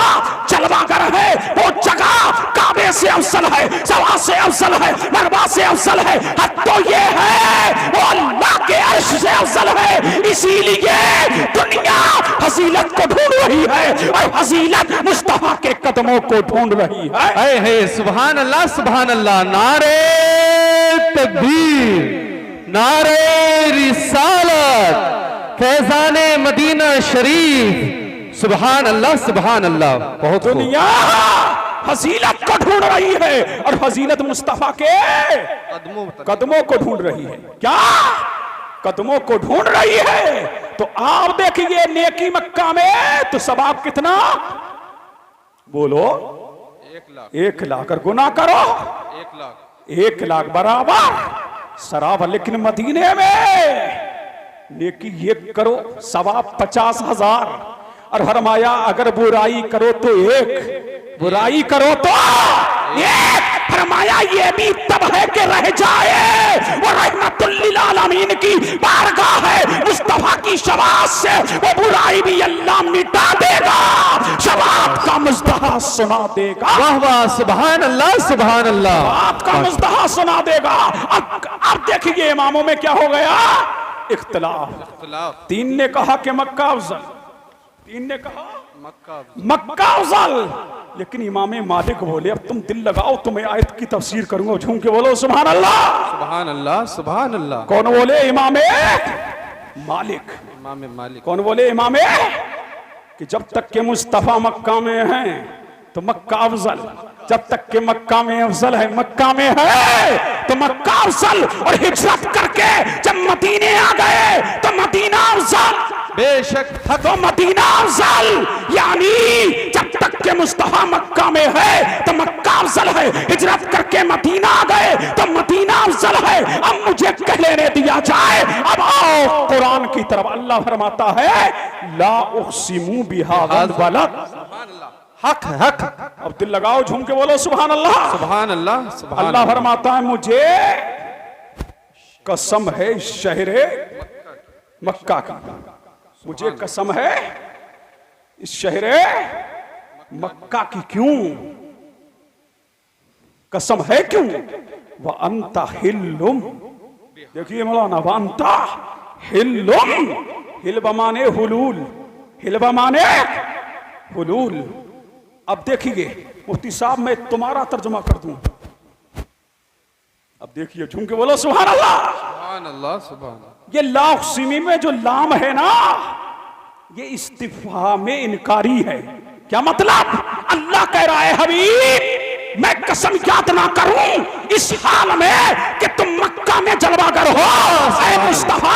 जलवागर है, वो जगह काबे से अफसल है, सवा से अफसल है, मरवा से अफसल है, हद तो ये है वो अल्लाह के अर्श से अफसल है। इसीलिए दुनिया फजीलत को ढूंढ रही है और फजीलत मुस्तफा के कदमों को ढूंढ रही है। सुभान अल्लाह, सुभान अल्लाह। नारे तकबीर, नारे रिसालत, फैजाने मदीना शरीफ। सुभान अल्लाह, सुभान अल्लाह। बहुत दुनिया फजीलत को ढूंढ रही है और फजीलत मुस्तफा के कदमों को ढूंढ रही है। क्या कदमों को ढूंढ रही है? तो आप देखिए नेकी मक्का में तो सवाब कितना, बोलो 1 लाख, और गुनाह करो 1 लाख बराबर सराब। लेकिन मदीने में नेकी 1 करो सवाब 50,000, और फरमाया अगर बुराई करो तो 1, बुराई करो तो 1। फरमाया ये भी तब है कि रह जाए वो रहमतुल लिल आलमीन की बारगाह है, मुस्तफा की शबात से वो बुराई भी अल्लाह मिटा देगा, शबात का मुस्तफा सुना देगा। वाह वाह, सुभान अल्लाह, सुभान अल्लाह। आपका मुस्तफा सुना देगा। अब देखिए इमामों में क्या हो गया, इख्तिलाफ। 3 ने कहा कि मक्का अफजल, 3 ने कहा मक्का अफजल, लेकिन इमाम मालिक बोले अब तुम दिल लगाओ, तुम्हें आयत की तफसीर करूंगा। झूम के बोलो सुभान अल्लाह, सुभान अल्लाह, सुभान अल्लाह। कौन बोले, इमाम मालिक। इमाम मालिक। कौन बोले, इमाम, कि जब तक के मुस्तफा मक्का में हैं तो मक्का अफजल, जब तक के मक्का में अफजल है, मक्का में है तो मक्का अफजल, और हिजरत करके जब मदीने आ गए तो मदीना अफजल, बेशक तो मदीना अफजल। यानी जब तक के मुस्तफा मक्का में है तो मक्का अफजल है, हिजरत करके मदीना आ गए तो मदीना अफजल है। अब मुझे कह लेने दिया जाए, अब आओ कुरान की तरफ। अल्लाह फरमाता है ला उक़सिमु बिहाज़ल बलद, हक हक। अब दिल लगाओ, झूम के बोलो सुभान अल्लाह, सुभान अल्लाह, सुभान अल्लाह फरमाता है मुझे कसम है शहरे मक्का की, मुझे कसम है इस शहरे मक्का की। क्यों कसम है, क्यों? वह अंता हिल्लुम, देखिए मौलाना, वह अंता हिल्लुम, हिल बमाने हुलूल, हिल बमाने हुलूल। अब देखिए मुफ्ती साहब, मैं तुम्हारा तर्जुमा कर दूं। अब देखिए, झूम के बोलो सुभान अल्लाह, सुभान अल्लाह, सुभान। ये लाउक्सिमी में जो लाम है ना, ये इस्तिफा में इनकारी है। क्या मतलब? अल्लाह कह रहा है हबीब मैं कसम याद ना करूं इस हाल में कि तुम मक्का में जलवागर हो। ऐ मुस्तफा,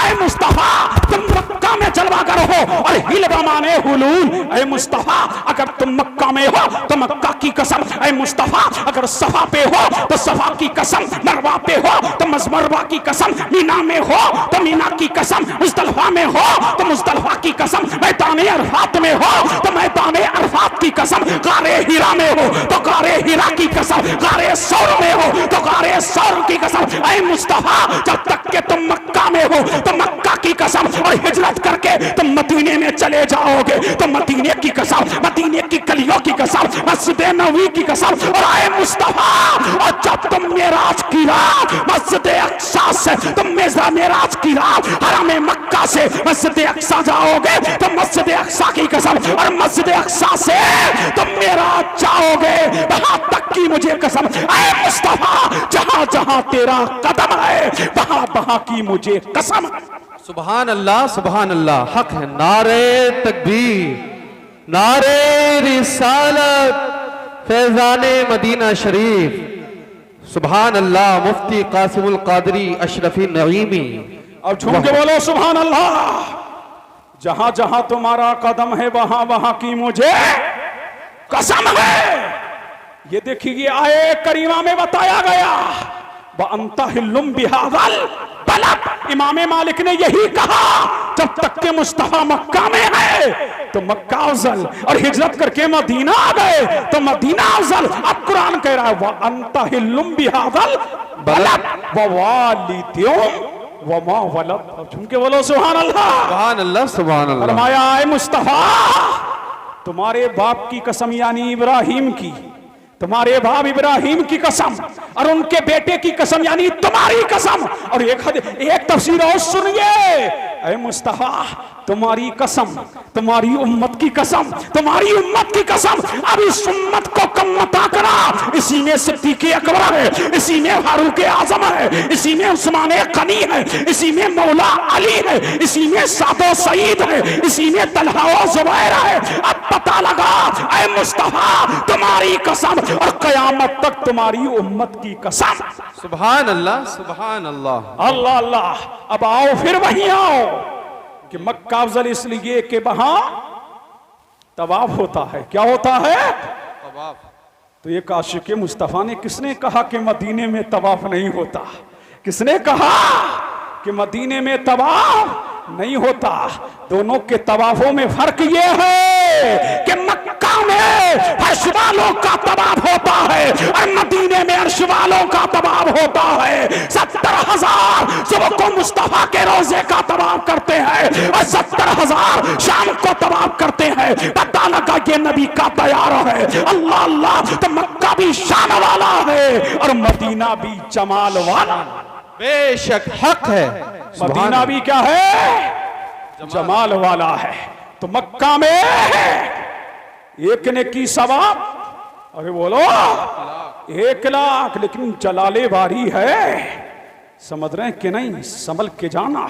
ऐ मुस्तफा, तुम मक्का में जलवागर हो। और हिलवा माने हुलूल, ऐ मुस्तफा अगर तुम मक्का में हो तो मक्का की कसम, ऐ मुस्तफा अगर सफा पे हो तो सफा की कसम, मरवा पे हो तो मरवा की कसम, मीना में हो तो मीना की कसम, मुस्तलफा में हो तो मुस्तलफा की कसम, मैदान अरफात में हो तो मैदान अरफात की कसम, गारे हीरा में हो तो गारे हीरा की कसम, गारे सौर में हो तो गारे सौर की कसम। ऐ मुस्तफा जब तक के तुम मक्का में हो तो मक्का की कसम, और हिजरत करके तुम मदीने में चले जाओगे तो मदीने की कसम, मदीने की गलियों की कसम, मस्जिद नबवी की कसम। और ऐ मुस्तफा, और जब तुम मेराज की रात मस्जिद अक्सा से, तुम मेराज की रात हरम मक्का से मस्जिद अक्सा जाओगे तो मस्जिद अक्सा की कसम, और मस्जिद अक्सा से तुम मेराज जाओगे वहां तक की मुझे कसम। ऐ मुस्तफा जहां जहां तेरा कदम है वहां वहां की मुझे कसम। सुभान अल्लाह, सुभान अल्लाह। हक है। नारे तकबीर, नारे रिसालत, फैजाने मदीना शरीफ। सुभान अल्लाह। मुफ्ती कासिमुल कादरी अशरफी नईमी। अब झूम के बोलो सुभान अल्लाह। जहां जहां तुम्हारा कदम है वहां वहां की मुझे कसम है। ये देखिए आए करीमा में बताया गया वअंतहिल्लुम बिहादल बलद। इमाम मालिक ने यही कहा जब तक के मुस्तफा मक्का में है तो मक्का अफजल, और हिजरत करके मदीना आ गए तो मदीना अफजल। अब कुरान कह रहा है वअंतहिल्लुम बिहादल बलद ववालिदियुम वमा वलद। अब झुमके बोलो सुभान अल्लाह, सुभान अल्लाह, सुभान अल्लाह। फरमाया है मुस्तफा तुम्हारे बाप की कसम यानी इब्राहिम की, तुम्हारे बाप इब्राहिम की कसम और उनके बेटे की कसम यानी तुम्हारी कसम। और एक तफसीर और सुनिए, ऐ मुस्तफा तुम्हारी कसम, तुम्हारी उम्मत की कसम, तुम्हारी उम्मत की कसम। अब इस उम्मत को कम मता करा, इसी में सिद्दीक़ अकबर है, इसी में फारूक आजम है, इसी में उस्मान गनी है, इसी में मौला अली है, इसी में सादो सईद है, इसी में तलहा व जुबैर है। अब पता लगा ऐ मुस्तफा तुम्हारी कसम और कयामत तक तुम्हारी उम्मत की कसम। सुभान अल्लाह, सुभान अल्लाह। अल्लाह अल्लाह। अब आओ फिर वहीं आओ कि मक्का अफजल इसलिए कि वहां तवाफ होता है। क्या होता है? तवाफ। तो ये आशिक़ मुस्तफा ने किसने कहा कि मदीने में तवाफ नहीं होता? किसने कहा कि मदीने में तवाफ नहीं होता? दोनों के तवाफों में फर्क ये है कि मक्का में अर्श वालों का तवाफ होता है और मदीने में अर्श वालों का तवाफ होता है। 70,000 सुबह को मुस्तफा के रोजे का तवाफ करते हैं और 70,000 शाम को तवाफ करते हैं। पता लगा ये नबी का तैयार है। अल्लाह अल्लाह। तो मक्का भी शान वाला है और मदीना भी जमाल वाला। बेशक हक है। मदीना भी क्या है? जमाल वाला है। तो मक्का में एक ने की सवाब, अरे बोलो 1,00,000, लेकिन जलाले बारी है। समझ रहे हैं कि नहीं? संभल के जाना,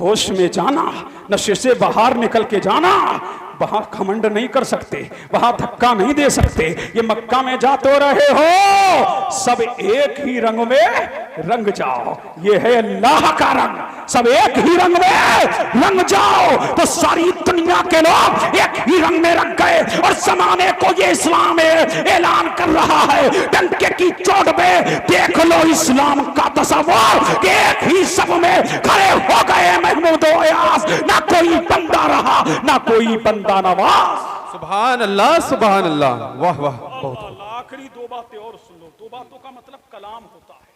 होश में जाना, नशे से बाहर निकल के जाना। वहां खमंड नहीं कर सकते, वहां धक्का नहीं दे सकते। ये मक्का में जा तो रहे हो, सब एक ही रंग में रंग जाओ। ये है अल्लाह का रंग, सब एक ही रंग में रंग जाओ। तो सारी दुनिया के लोग एक ही रंग में रंग गए और जमाने को ये इस्लाम ऐलान कर रहा है। डंके की चोट में देख लो इस्लाम का तस्वर। एक ही सब में खड़े हो गए महमूद अयाज। ना कोई बंदा रहा ना कोई बंदा नवाज। सुभान अल्लाह, सुभान अल्लाह। वाह वाह, बहुत। आखिरी दो बातें और सुन लो। दो बातों का मतलब कलाम होता है।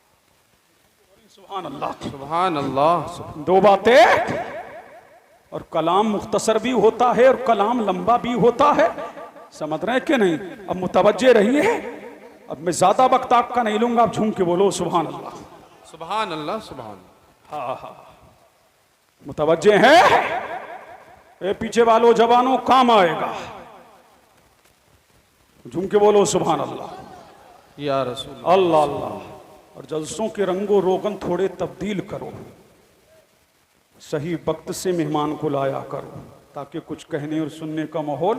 सुभान अल्लाह, सुभान अल्लाह। दो बातें और कलाम मुख्तसर भी होता है और कलाम लंबा भी होता है। समझ रहे हैं कि नहीं? अब मुतवज्जे रहिए। अब मैं ज्यादा वक्त आपका नहीं लूंगा। आप झूम के बोलो सुभान अल्लाह, सुभान अल्लाह, सुभान। हाँ हाँ, मुतवज्जे हैं? ए पीछे वालों जवानों काम आएगा। झूम के बोलो सुभान अल्लाह, या रसूल अल्लाह अल्लाह। और जलसों के रंगो रोगन थोड़े तब्दील करो, सही वक्त से मेहमान को लाया करो, ताकि कुछ कहने और सुनने का माहौल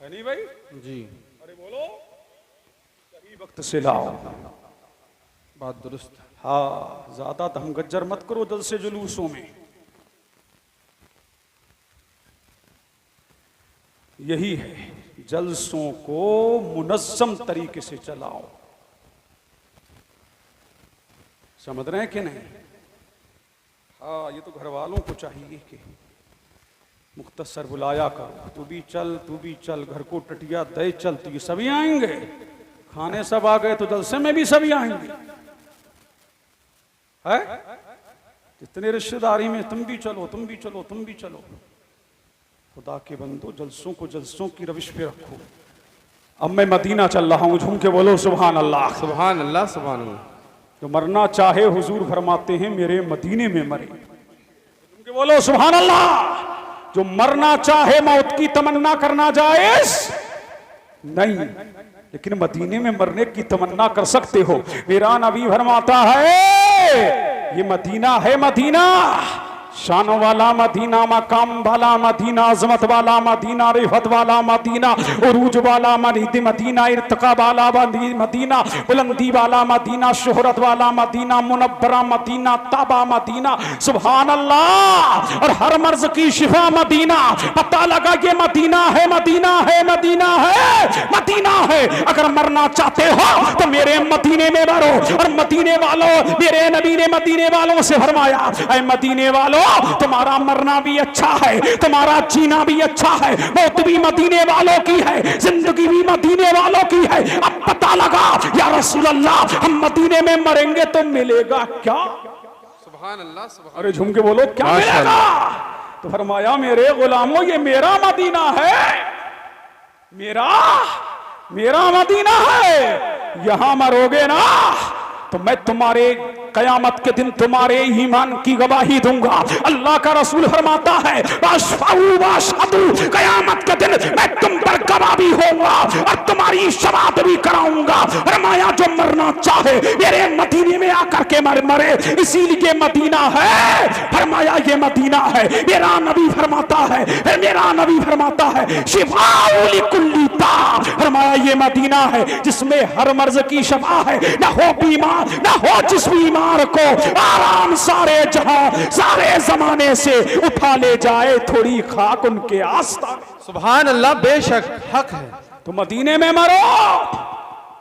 है। नहीं भाई जी, अरे बोलो सही वक्त से लाओ। बात दुरुस्त। हाँ, ज्यादा धमगज्जर मत करो जलसे जुलूसों में। यही है, जलसों को मुनज़्ज़म तरीके से चलाओ। समझ रहे हैं कि नहीं? हाँ, ये तो घर वालों को चाहिए कि मुख्तसर बुलाया करो। तू भी चल, तू भी चल, घर को टटिया दे चल। तो ये सभी आएंगे, खाने सब आ गए तो जलसे में भी सभी आएंगे। है जितने रिश्तेदारी में तुम भी चलो, तुम भी चलो, तुम भी चलो। खुदा के बंदो, जलसों को जलसों की रविश पे रखो। अब मैं मदीना चल रहा हूँ। झूम के बोलो सुभान अल्लाह, सुभान अल्लाह, सुभान अल्लाह। जो मरना चाहे हुजूर फरमाते हैं मेरे मदीने में मरे। झूम के बोलो सुभान अल्लाह। जो मरना चाहे मौत की तमन्ना करना जायज नहीं, लेकिन मदीने में मरने की तमन्ना कर सकते हो। मेरा नबी फरमाता है ये मदीना है, मदीना शान वाला मदीना, मकाम वाला मदीना, अजमत वाला मदीना, रिफत वाला मदीना, उरूज वाला मदीना, इर्तिका वाला मदीना, बुलंदी वाला मदीना, शोहरत वाला मदीना, मुनव्वरा मदीना, ताबा मदीना, सुभान अल्लाह। और हर मर्ज की शिफा मदीना। पता लगा ये मदीना है, मदीना है, मदीना है, मदीना है। अगर मरना चाहते हो तो मेरे मदीने में मरो। और मदीने वालों, मेरे नबी ने मदीने वालों से फरमाया, ऐ मदीने वालों, तुम्हारा मरना भी अच्छा है, तुम्हारा जीना भी अच्छा है, मौत भी मदीने वालों की है, जिंदगी भी मदीने वालों की है। अब पता लगा या रसूल अल्लाह, हम मदीने में मरेंगे तो मिलेगा क्या? सुभान अल्लाह, सुभान। अरे झूम के बोलो, क्या मिलेगा? तो फरमाया, मेरे गुलामों, ये मेरा मदीना है, मेरा मदीना है। यहां मरोगे ना तो मैं तुम्हारे कयामत के दिन तुम्हारे ईमान की गवाही दूंगा। अल्लाह का रसूल फरमाता है, कयामत के दिन मैं तुम पर गवाह भी होऊंगा और तुम्हारी शफाअत भी कराऊंगा। फरमाया, जो मरना चाहे मेरे मदीने में आकर के मरे, इसीलिए मदीना है। फरमाया, ये मदीना है। मेरा नबी फरमाता है, शिफाउल कुल्ली दा। फरमाया, ये मदीना है जिसमें हर मर्ज की शफा है। ना हो बीमार, ना हो जिस बीमार को आराम सारे जहां, सारे जमाने से उठा ले जाए, थोड़ी खाक उनके आस्था। सुभान अल्लाह, बेशक हक है। तो मदीने में मरो।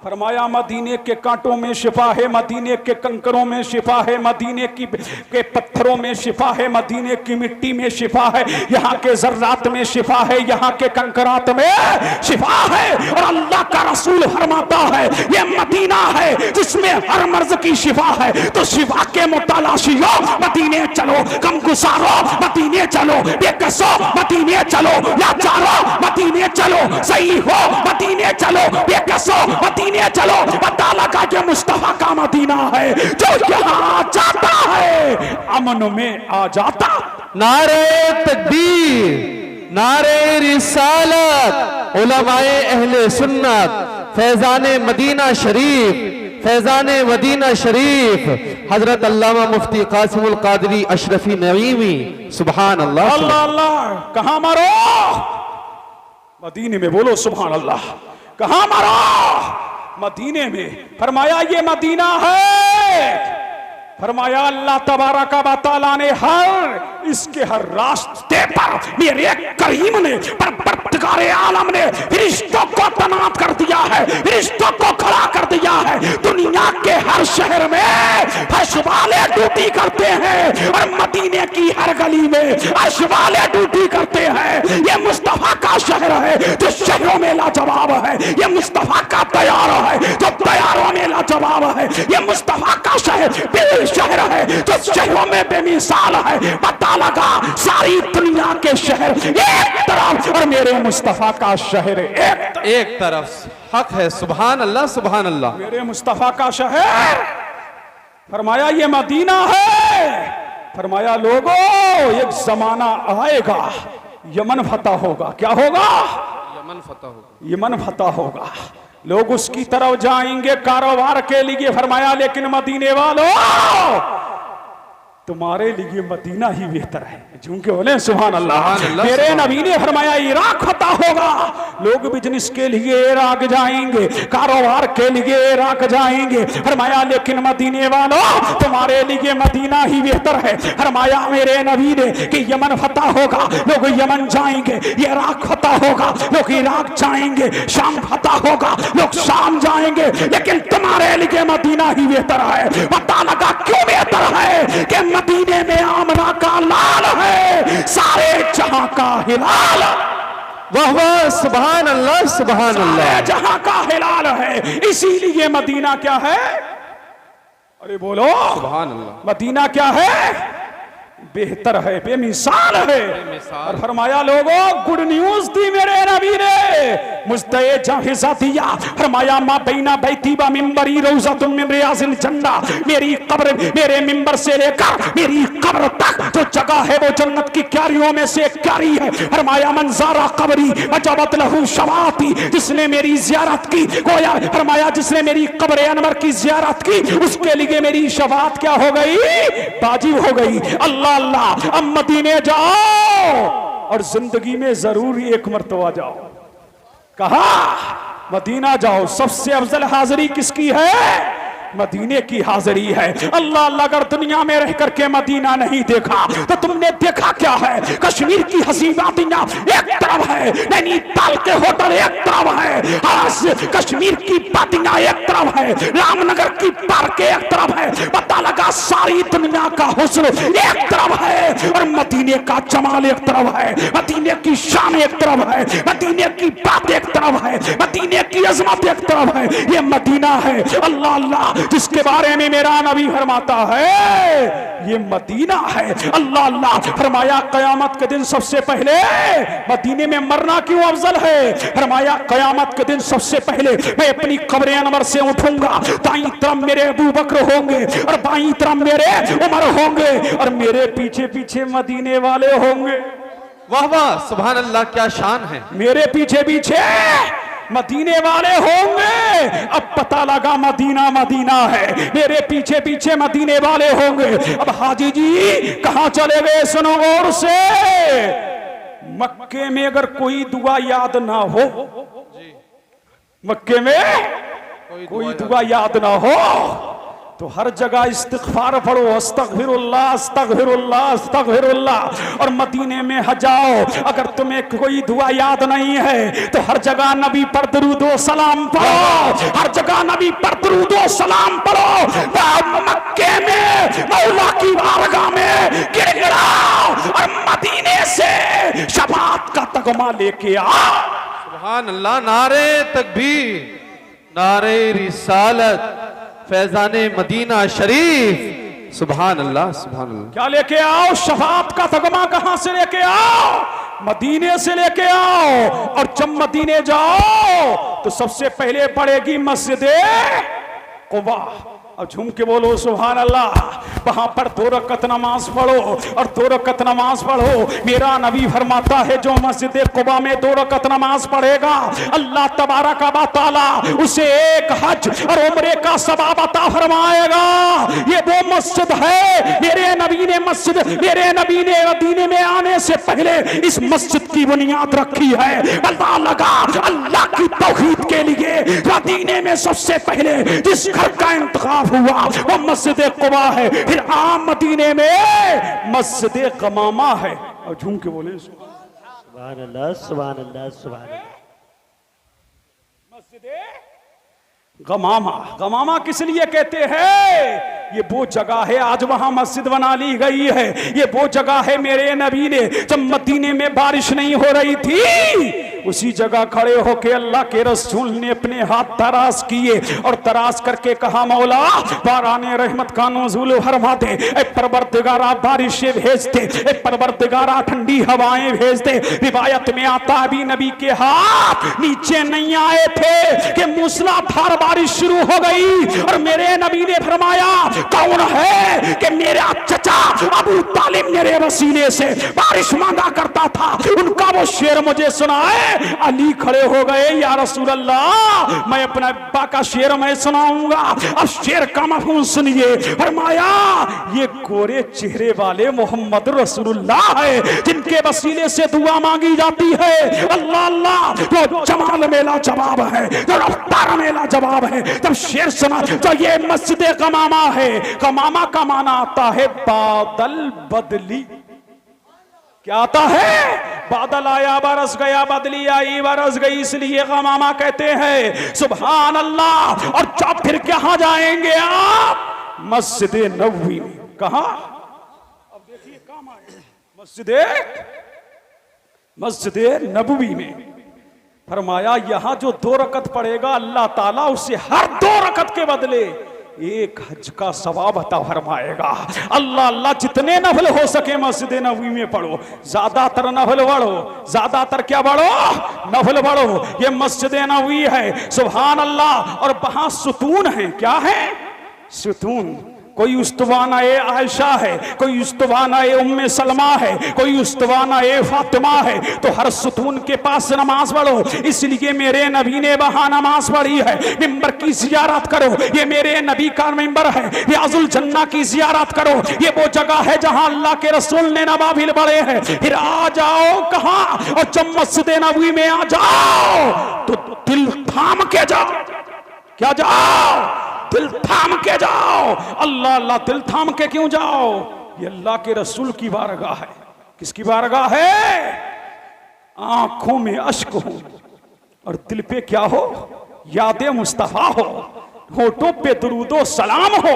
फरमाया, मदीने के कांटों में शिफा है, मदीने के कंकरों में शिफा है, मदीने के पत्थरों में शिफा है, मदीने की मिट्टी में शिफा है, यहाँ के जर्रात में शिफा है, यहाँ के कंकरात में शिफा है। और अल्लाह का रसूल फरमाता है, ये मदीना है जिसमें हर मर्ज की शिफा है। तो शिफा के मुतलाशियों, मदीने चलो। गम गुसारो, मदीने चलो। बेकसो, मदीने चलो। लाचारो, मदीने चलो। सही हो, मदीने चलो। बेकसो, मदीने चलो। पता लगा कि मुस्तफा का मदीना है, जो यहाँ जाता है अमन में आ जाता। नारे तकबीर, नारे रिसालत, उलमाए अहले सुन्नत, फैजाने मदीना शरीफ, फैजाने मदीना शरीफ, हजरत अल्लामा मुफ्ती कासिमुल कादरी अशरफी नईमी। सुभान अल्लाह, अल्लाह अल्लाह। कहां मारो? मदीने में। बोलो सुभान अल्लाह। कहां मारो? मदीने में। फरमाया, ये मदीना है। फरमाया, अल्लाह तबारक व तआला ने इसके हर रास्ते पर मेरे करीम ने, परवरदिगारे आलम ने रिश्तों को तैनात कर दिया है, रिश्तों को खड़ा कर दिया है। दुनिया के हर शहर में फर्श वाले ड्यूटी करते हैं और मदीने की हर गली में अर्श वाले ड्यूटी करते हैं। ये मुस्तफा का शहर है जो शहरों में लाजवाब है। ये मुस्तफा का तैयार है जो तैयारों में लाजवाब है। ये मुस्तफा का शहर है जो शहरों में बेमिसाल है। पता लगा, सारी दुनिया के शहर एक तरफ और मेरे मुस्तफा का शहर एक तरफ। हक है। सुभान अल्लाह, सुभान अल्लाह। मेरे मुस्तफा का शहर। फरमाया, ये मदीना है। फरमाया, लोगों, एक जमाना आएगा, यमन फतह होगा। क्या होगा? यमन फतह होगा। यमन फतह होगा। लोग उसकी तरफ जाएंगे कारोबार के लिए। फरमाया, लेकिन मदीने वालों, तुम्हारे लिए मदीना ही बेहतर है। झूम के बोले सुभान अल्लाह। मेरे नबी ने फरमाया, इराक फतह होगा। लोग बिजनेस के लिए इराक जाएंगे, कारोबार के लिए इराक जाएंगे। फरमाया, लेकिन मदीने वालों, तुम्हारे लिए मदीना ही बेहतर है। फरमाया मेरे नबी ने कि यमन फतह होगा, लोग यमन जाएंगे। इराक फतह होगा, लोग इराक जाएंगे। शाम फतह होगा, लोग शाम जाएंगे। लेकिन तुम्हारे लिए मदीना ही बेहतर है। पता लगा क्यों बेहतर है? कि मदीने में आमना का लाल है, सारे जहां का हिलाल। वाह वाह, सुभान अल्लाह, सुभान अल्लाह। जहां का हिलाल है, इसीलिए मदीना क्या है? अरे बोलो सुभान अल्लाह। मदीना क्या है? बेहतर है, बेमिसाल है। और फरमाया, लोगों, गुड न्यूज दी मेरे नबी ने, मुझे जाहिज़ा दिया। फरमाया, मा बैना बैती व मिंबरी रौज़तुम मिन रियाज़िल जन्नह। मेरी कब्र, मेरे मिंबर से लेकर मेरी कब्र तक जो जगह है वो जन्नत की क्यारियों में से एक क्यारी है। फरमाया, मन ज़ारा कब्री वजबत लहू शफ़ाअती। जिसने मेरी ज़ियारत की, गोया फरमाया, जिसने मेरी कब्र अनवर की ज़ियारत की, उसके लिए मेरी शफ़ाअत क्या हो गई? वाजिब हो गई। अल्लाह अल्लाह अल्लाह। अब मदीने जाओ और जिंदगी में जरूर एक मर्तबा जाओ। कहा मदीना जाओ। सबसे अफजल हाजिरी किसकी है? मदीने की हाजिरी है। अल्लाह अल्लाह, अगर दुनिया में रह करके मदीना नहीं देखा तो तुमने देखा क्या है? कश्मीर की हसी वादियां एक तरफ है, नैनीताल के होटल एक तरफ है, कश्मीर की वादियां एक तरफ है, रामनगर की पार्क एक तरफ है। पता लगा सारी दुनिया का हुस्न एक तरफ है और मदीने का जमाल एक तरफ है, मदीने की शान एक तरफ है, मदीने की बात एक तरफ है, मदीने की अजमत एक तरफ है। ये मदीना है अल्लाह अल्लाह जिसके बारे में मेरा नबी फरमाता है ये मदीना है। अल्लाह अल्लाह फरमाया कयामत के दिन सबसे पहले मदीने में मरना क्यों अफजल है? फरमाया कयामत के दिन सबसे पहले मैं अपनी कब्र अनवर से उठूंगा, दाईं तरफ मेरे अबू बकर होंगे और बाईं तरफ मेरे उमर होंगे और मेरे पीछे पीछे मदीने वाले होंगे। वाह वाह सुभान अल्लाह, क्या शान है। मेरे पीछे पीछे मदीने वाले होंगे। अब पता लगा मदीना मदीना है, मेरे पीछे पीछे मदीने वाले होंगे। अब हाजी जी कहां चले गए? सुनो और से मक्के में अगर कोई दुआ याद ना हो, मक्के में कोई दुआ याद ना हो तो हर जगह इस्तिग़फ़ार पढ़ो, अस्तग़फ़िरुल्लाह अस्तग़फ़िरुल्लाह अस्तग़फ़िरुल्लाह। और मदीने में जाओ, अगर तुम्हें कोई दुआ याद नहीं है तो हर जगह नबी पर दरूद व सलाम पढ़ो, हर जगह नबी पर दरूद व सलाम पढ़ो। मक्के में मौला की बारगाह में गिड़गिड़ाओ और मदीने से शफाअत का तगमा लेके आओ। सुभान अल्लाह, नारे तकबीर, नारे रिसालत, फैजाने मदीना शरीफ। सुभान अल्लाह सुभान अल्लाह। क्या लेके आओ? शफाअत का तगमा कहां से लेके आओ? मदीने से लेके आओ। और जब मदीने जाओ तो सबसे पहले पड़ेगी मस्जिदे कुबा। अब झूम के बोलो सुभान अल्लाह। वहां पर 2 रकअत नमाज पढ़ो और 2 रकअत नमाज पढ़ो। मेरा नबी फरमाता है जो मस्जिद कुबा में 2 रकअत नमाज पढ़ेगा अल्लाह तबारक व तआला उसे एक हज और उम्रे का सवाब अता फरमाएगा। ये वो मस्जिद है, मेरे नबी ने मदीने में आने से पहले इस मस्जिद की बुनियाद रखी है। अल्लाह लगा अल्लाह की तौहीद के लिए मदीने में सबसे पहले जिस घर का इंतखाब हुआ वो मस्जिद कुबा है। फिर आम मदीने में मस्जिद गमामा है। और झूम के बोले सुभान अल्लाह सुभान अल्लाह सुभान अल्लाह। मस्जिद गमामा, गमामा किस लिए कहते हैं? ये वो जगह है, आज वहां मस्जिद बना ली गई है। ये वो जगह है मेरे नबी ने जब मदीने में बारिश नहीं हो रही थी उसी जगह खड़े होके अल्लाह के रसूल ने अपने हाथ तराश किए और तराश करके कहा मौला बाराने रहमत का नुज़ूल फरमा दे, ए परवरदिगारा बारिशें भेज दे, ए परवरदिगारा ठंडी हवाएं भेज दे। रिवायत में आता अभी नबी के हाथ नीचे नहीं आए थे कि मूसलाधार बारिश शुरू हो गई और मेरे नबी ने फरमाया कौन है कि मेरा चचा अबू तालिब मेरे वसीले से बारिश मांगा करता था, उनका वो शेर मुझे सुनाए। अली खड़े हो गए, या रसूल अल्लाह मैं अपने अब्बा का शेर मैं सुनाऊंगा। अब शेर का मफ़हूम सुनिए। फरमाया ये गोरे चेहरे वाले मोहम्मद रसूलुल्लाह है जिनके वसीले से दुआ मांगी जाती है। अल्लाह अल्लाह, जो जमाल मेला जवाब है, जो रफ्तार मेला जवाब है। जब शेर सुना तो ये मस्जिद गमामा है। गमामा का माना आता है बादल बदली। क्या आता है? बादल आया बरस गया, बदली आई बरस गई, इसलिए गमामा कहते हैं। सुभान अल्लाह। और जब फिर कहां जाएंगे आप? मस्जिद नबवी में। कहा? अब देखिए काम आए मस्जिद नबवी में। फरमाया यहां जो 2 रकअत पढ़ेगा अल्लाह ताला उसे हर 2 रकअत के बदले 1 हज का सवाब अता फरमाएगा। अल्लाह अल्लाह, जितने नफल हो सके मस्जिद नबवी में पढ़ो, ज्यादातर नफल पढ़ो, ज्यादातर क्या पढ़ो? नफल पढ़ो। ये मस्जिद नबवी है। सुभान अल्लाह। और वहां सुतून है। क्या है? सुतून। कोई उस्तवाना ए आयशा है, कोई उस्तवाना ए उम्मे सलमा है, कोई उस्तवाना ए फातिमा है। तो हर सुतून के पास नमाज पढ़ो, इसलिए मेरे नबी ने वहां नमाज पढ़ी है। मिंबर की जियारत करो, ये मेरे नबी का मिंबर है। रियाजुल जन्ना की जियारत करो, ये वो जगह है जहां अल्लाह के रसूल ने नवाफिल पढ़े हैं। फिर आ जाओ कहां, और जब मस्जिद नबवी में आ जाओ तो दिल थाम के जाओ। क्या जाओ? दिल थाम के जाओ। अल्लाह अल्लाह दिल थाम के क्यों जाओ? ये अल्लाह के रसूल की बारगाह है। किसकी बारगाह है? आंखों में अश्क हो और दिल पे क्या हो? याद मुस्तफा हो, होठों पे दुरूदो सलाम हो।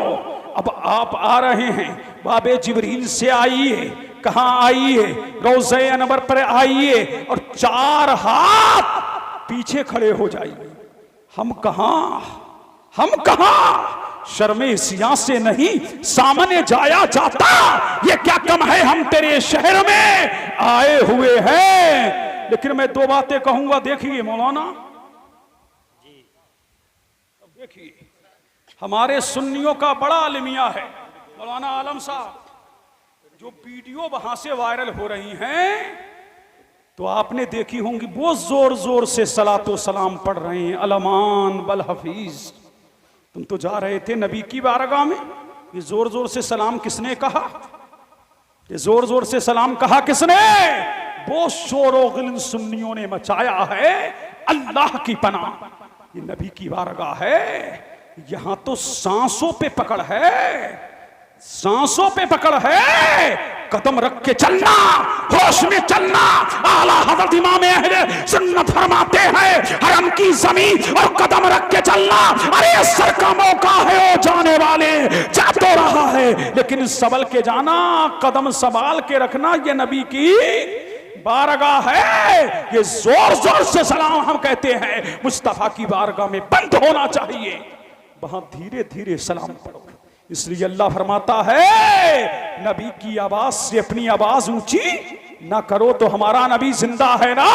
अब आप आ रहे हैं, बाबे जिब्रील से आइए। कहां आइए? रोज़े अनवर पर आइए और 4 हाथ पीछे खड़े हो जाइए। हम कहां शर्मे सिया से नहीं सामने जाया जाता। ये क्या कम है, हम तेरे शहर में आए हुए हैं। लेकिन मैं 2 बातें कहूंगा, देखिए मौलाना जी, देखिए हमारे सुन्नियों का बड़ा अलमिया है मौलाना आलम साहब। जो वीडियो वहां से वायरल हो रही हैं तो आपने देखी होंगी, वो जोर जोर से सलातो सलाम पढ़ रहे हैं, अलमान बल हफीज। तुम तो जा रहे थे नबी की बारगाह में, ये जोर जोर से सलाम किसने कहा? ये जोर जोर से सलाम कहा किसने? वो शोर-ओ-गिल सुन्नियों ने मचाया है। अल्लाह की पनाह, ये नबी की बारगाह है। यहां तो सांसों पे पकड़ है, सांसों पे पकड़ है। कदम रख के चलना, होश में चलना। आला हज़रत इमाम अहले सुन्नत फरमाते हैं, हरम की जमीन और कदम रख के चलना। अरे सर का मौका है, ओ जाने वाले जा तो रहा है, लेकिन संभल के जाना, कदम संभाल के रखना। ये नबी की बारगाह है। ये जोर जोर से सलाम हम कहते हैं मुस्तफा की बारगाह में बंद होना चाहिए। वहां धीरे धीरे सलाम पढ़ो। इसलिए अल्लाह फरमाता है, नबी की आवाज से अपनी आवाज ऊंची ना करो। तो हमारा नबी जिंदा है ना,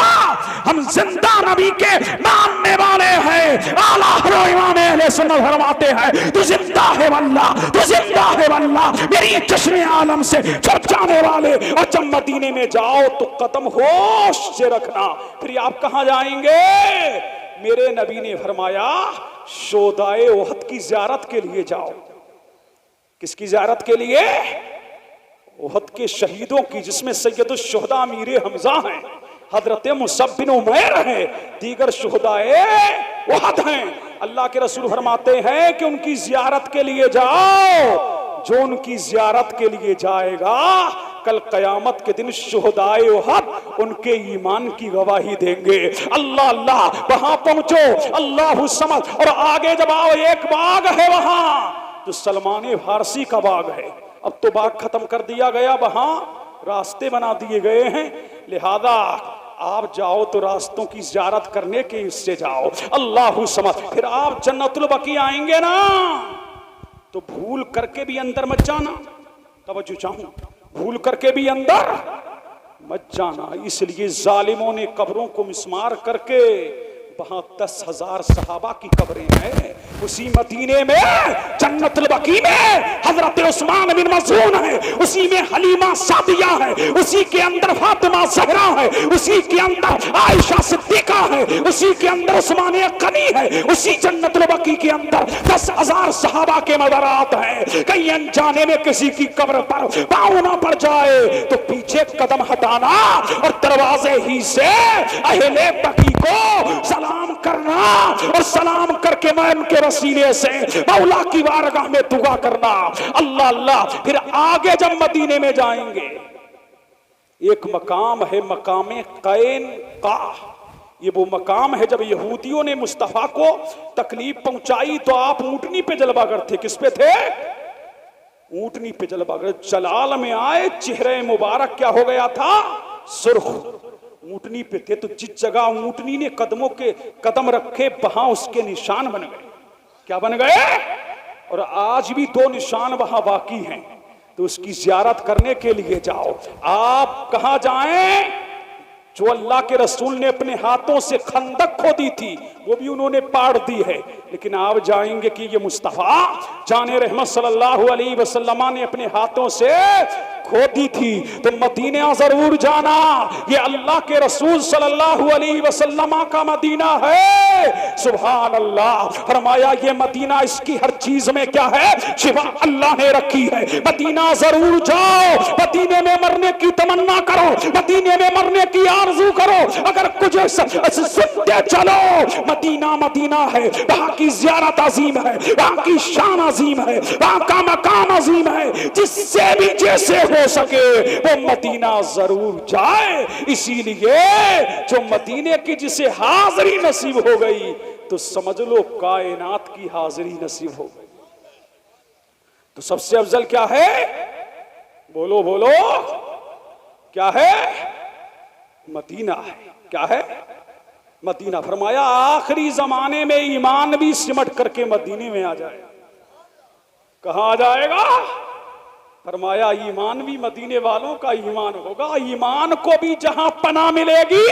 हम जिंदा नबी के मानने वाले हैं। आला हज़रत इमाम अहले सुन्नत फरमाते हैं, तू जिंदा है वल्लाह, तू जिंदा है वल्लाह, मेरी चश्मे आलम से छुप जाने वाले। और जब मदीने में जाओ तो कदम होश से रखना। फिर आप कहां जाएंगे? मेरे नबी ने फरमाया, शोदाए ओहद की ज़ियारत के लिए जाओ। किसकी ज़ियारत के लिए? ओहद के शहीदों की, जिसमें सैयदुल शुहदा अमीर हमजा हैं, हजरत मुसअब बिन उमैर हैं, दीगर शुहदाए ओहद हैं। अल्लाह के रसूल फरमाते हैं कि उनकी ज़ियारत के लिए जाओ। जो उनकी ज़ियारत के लिए जाएगा, कल कयामत के दिन शुहदाए ओहद उनके ईमान की गवाही देंगे। अल्लाह अल्लाह, वहां पहुंचो, अल्लाहु समद। और आगे जब आओ, एक बाग है वहां जो सलमान फारसी का बाग है। अब तो बाग खत्म कर दिया गया, वहां रास्ते बना दिए गए हैं। लिहाजा आप जाओ तो रास्तों की ज़ियारत करने के इससे जाओ। अल्लाहु समद। फिर आप जन्नतुल बकी आएंगे ना, तो भूल करके भी अंदर मत जाना। तवज्जो चाहूं, भूल करके भी अंदर मत जाना। इसलिए जालिमों ने कब्रों को मिस्मार करके, वहां 10,000 सहाबा की कब्रें हैं। उसी मदीने में जन्नतुल बकी में हजरत उस्मान बिन मज़ून है, उसी में हलीमा सादिया है, उसी के अंदर फातिमा ज़हरा है, उसी के अंदर आयशा सिद्दीका है, उसी के अंदर उस्मान गनी है, उसी जन्नतुल बकी के अंदर 10,000 सहाबा के मज़ारात हैं। कहीं अनजाने में किसी की कब्र पर पाँव ना पड़ जाए तो पीछे कदम हटाना और दरवाजे ही से अहले बकी को सलाम करना, और सलाम करके मैं उनके वसीले से मौला की बारगाह में दुआ करना। अल्लाह अल्लाह। फिर आगे जब मदीने में जाएंगे, एक मकाम है मकामे कैन का। ये वो मकाम है, जब यहूदियों ने मुस्तफा को तकलीफ पहुंचाई तो आप ऊंटनी पे जलवागर थे। किस पे थे? ऊंटनी पे जलवागर। जलाल में आए, चेहरे मुबारक क्या हो गया था? सुर्ख। ऊंटनी पे थे, तो जिस जगह ऊंटनी ने कदम रखे, वहां उसके निशान बन गए। क्या बन गए? और आज भी 2 निशान वहां बाकी हैं। तो उसकी ज़ियारत करने के लिए जाओ। आप कहां जाएं? जो अल्लाह के रसूल ने अपने हाथों से खंदक खोदी थी वो भी उन्होंने पाड़ दी है। लेकिन आप जाएंगे कि ये मुस्तफा जाने रहमत सल्लल्लाहु अलैहि वसल्लम ने अपने हाथों से खोदी थी। तो मदीना जरूर जाना, ये अल्लाह के रसूल सल्लल्लाहु अलैहि वसल्लम का मदीना है। सुभान अल्लाह। फरमाया ये मदीना, इसकी हर चीज में क्या है, शिफा अल्लाह ने रखी है। मदीना जरूर जाओ, मदीने में मरने की तमन्ना करो, मदीने में मरने की आरज़ू करो। अगर कुछ सुनते चलो, मदीना मदीना है, वहां की ज़ियारत अजीम है, वहां की शान अजीम है, वहां का मकाम अजीम है। जिससे भी जैसे हो सके वो मदीना जरूर जाए। इसीलिए जो मदीने की जिसे हाजिरी नसीब हो गई तो समझ लो कायनात की हाजिरी नसीब हो गई। तो सबसे अफजल क्या है, बोलो बोलो, क्या है, मदीना है। क्या है, मदीना। फरमाया आखिरी जमाने में ईमान भी सिमट करके मदीने में आ जाएगा। कहां आ जाएगा, फरमाया ईमान भी मदीने वालों का ईमान होगा। ईमान को भी जहां पनाह मिलेगी,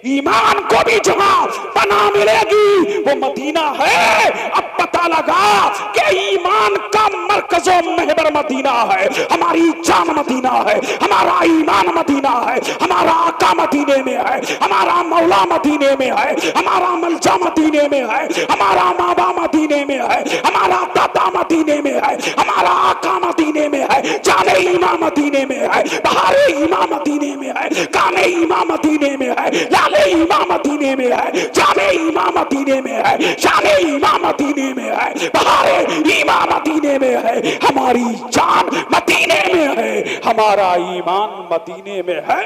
ईमान को भी जहां पनाह मिलेगी वो मदीना है। अब पता लगा कि ईमान का मरकज़ो महबर मदीना है। हमारी जान मदीना है, हमारा ईमान मदीना है, हमारा आका मदीने में है, हमारा मौला मदीने में है, हमारा मलजा मदीने में है, हमारा माबा मदीने में है, हमारा दादा मदीने में है, हमारा आका मदीने में है, जाने ईमान मदीने में है, बहारे ईमान मदीने में है, काने ईमान मदीने में है, लाले ईमान मदीने में है, जाने ईमान मदीने में है, शाने ईमान मदीने में है, बहारे ईमान मदीने में है। हमारी जान मदीने में है, हमारा ईमान मदीने में है।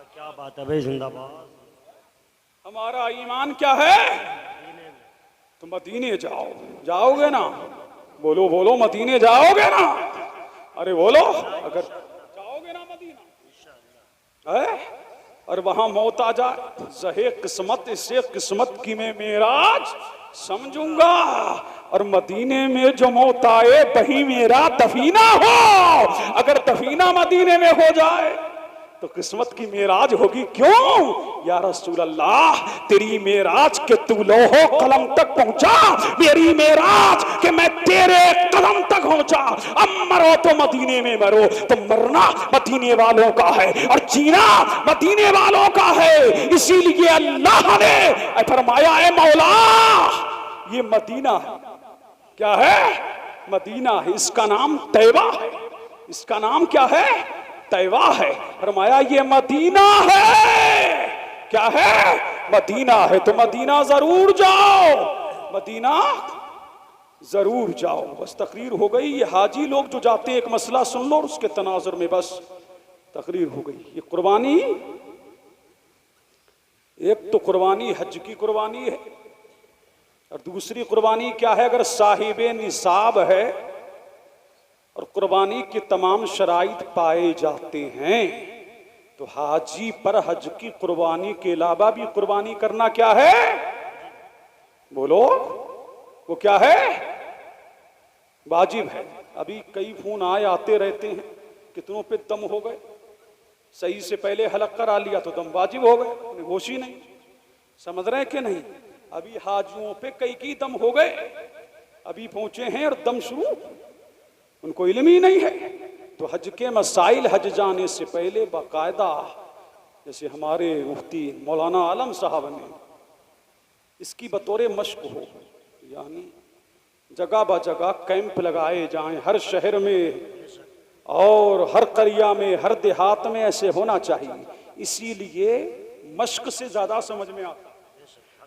क्या बात है भाई, जिंदाबाद। हमारा ईमान क्या है, तो मदीने जाओ। जाओगे ना, बोलो बोलो, मदीने जाओगे ना, अरे बोलो, अगर जाओगे ना मदीना है और वहां मौत आ जाए, जहे किस्मत इसे किस्मत की मैं मेराज समझूंगा। और मदीने में जो मौत आए वही मेरा दफीना हो। अगर दफीना मदीने में हो जाए तो किस्मत की मेराज होगी। क्यों या रसूल अल्लाह, तेरी मेराज के तू लोहो कलम तक पहुंचा, मेरी मेराज के मैं तेरे कदम तक पहुंचा। अब मरो तो मदीने में मरो, तो मरना मदीने वालों का है और जीना मदीने वालों का है। इसीलिए अल्लाह ने फरमाया, ए मौला ये मदीना है। क्या है, मदीना है। इसका नाम तैबा है। इसका नाम क्या है, तैबा है। फरमाया ये मदीना है। क्या है, मदीना है। तो मदीना जरूर जाओ, मदीना जरूर जाओ। बस तकरीर हो गई। ये हाजी लोग जो जाते हैं, एक मसला सुन लो और उसके तनाजुर में बस तकरीर हो गई। ये कुर्बानी, एक तो कुर्बानी हज की कुर्बानी है और दूसरी कुर्बानी क्या है, अगर साहिबे निसाब है और कुर्बानी की तमाम शराइत पाए जाते हैं तो हाजी पर हज की कुर्बानी के अलावा भी कुर्बानी करना क्या है, बोलो, वो क्या है, वाजिब है। अभी कई फोन आते रहते हैं, कितनों पे दम हो गए, सही से पहले हलक करा लिया तो दम वाजिब हो गए, उन्हें होश ही नहीं। समझ रहे हैं कि नहीं। अभी हाजियों पे कई की दम हो गए, अभी पहुंचे हैं और दम शुरू, उनको इल्म ही नहीं है। तो हज के मसाइल हज जाने से पहले बाकायदा, जैसे हमारे मुफ्ती मौलाना आलम साहब ने इसकी बतौर मश्क हो, यानी जगह ब जगह कैंप लगाए जाएं, हर शहर में और हर करिया में, हर देहात में ऐसे होना चाहिए। इसीलिए मश्क से ज्यादा समझ में आता,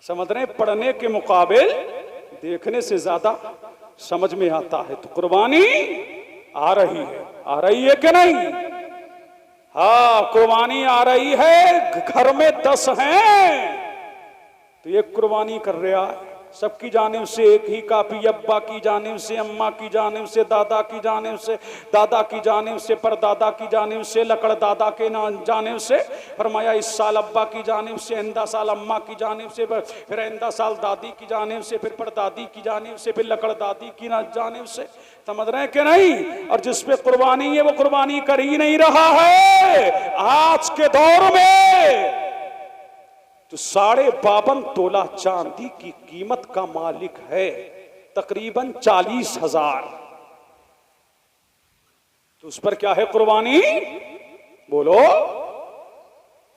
समझ रहे, पढ़ने के मुकाबिल देखने से ज्यादा समझ में आता है। तो कुर्बानी आ रही है, आ रही है कि नहीं, हाँ कुर्बानी आ रही है। घर में 10 हैं तो एक कुर्बानी कर रहा है, सबकी जानिब से एक ही काफी, अब्बा की जानिब से, अम्मा की जानिब से, दादा की जानिब से, दादा की जानिब से, परदादा की जानिब से, लकड़ दादा के जानिब से। फरमाया इस साल अब्बा की जानिब से, आइंदा साल अम्मा की जानिब से, फिर आइंदा साल दादी की जानिब से, फिर परदादी की जानिब से, फिर लकड़ दादी की जानिब से। समझ रहे हैं कि नहीं। और जिस पे कुर्बानी है वो कुर्बानी कर ही नहीं रहा है, आज के दौर में तो 52.5 तोला चांदी की कीमत का मालिक है तकरीबन 40,000। तो उस पर क्या है कुर्बानी? बोलो।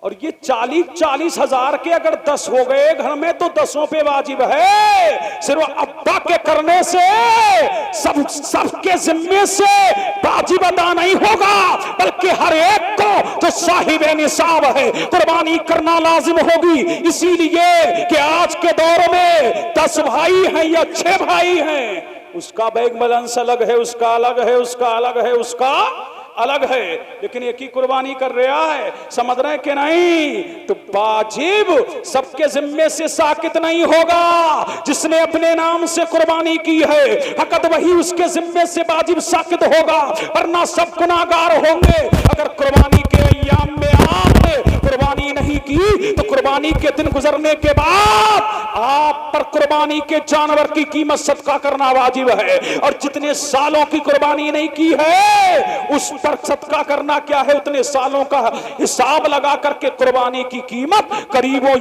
और ये 40,000 के अगर 10 हो गए घर में तो 10 पे वाजिब है। सिर्फ अब्बा के करने से सबके जिम्मे से वाजिब अदा नहीं होगा, बल्कि हर एक को जो साहिब निसाब है कुर्बानी करना लाजिम होगी। इसीलिए कि आज के दौर में 10 भाई हैं या 6 भाई हैं, उसका बैग बैलेंस अलग है, उसका अलग है, उसका अलग है, उसका अलग है, लेकिन एक ही कुर्बानी कर रहा है। समझ रहे हैं कि नहीं? तो वाजिब सबके जिम्मे से साकित नहीं होगा। जिसने अपने नाम से कुर्बानी की है फकत वही उसके जिम्मे से वाजिब साकित होगा, वरना सब गुनाहगार होंगे। अगर कुर्बानी के अय्याम में आपने कुर्बानी नहीं की तो कुर्बानी के दिन गुजरने के बाद आप पर कुर्बानी के जानवर की कीमत सदका करना वाजिब है। और जितने सालों की कुर्बानी नहीं की है उस पर सदका करना क्या है, उतने सालों का हिसाब लगा करके कुर्बानी की कीमत करीबों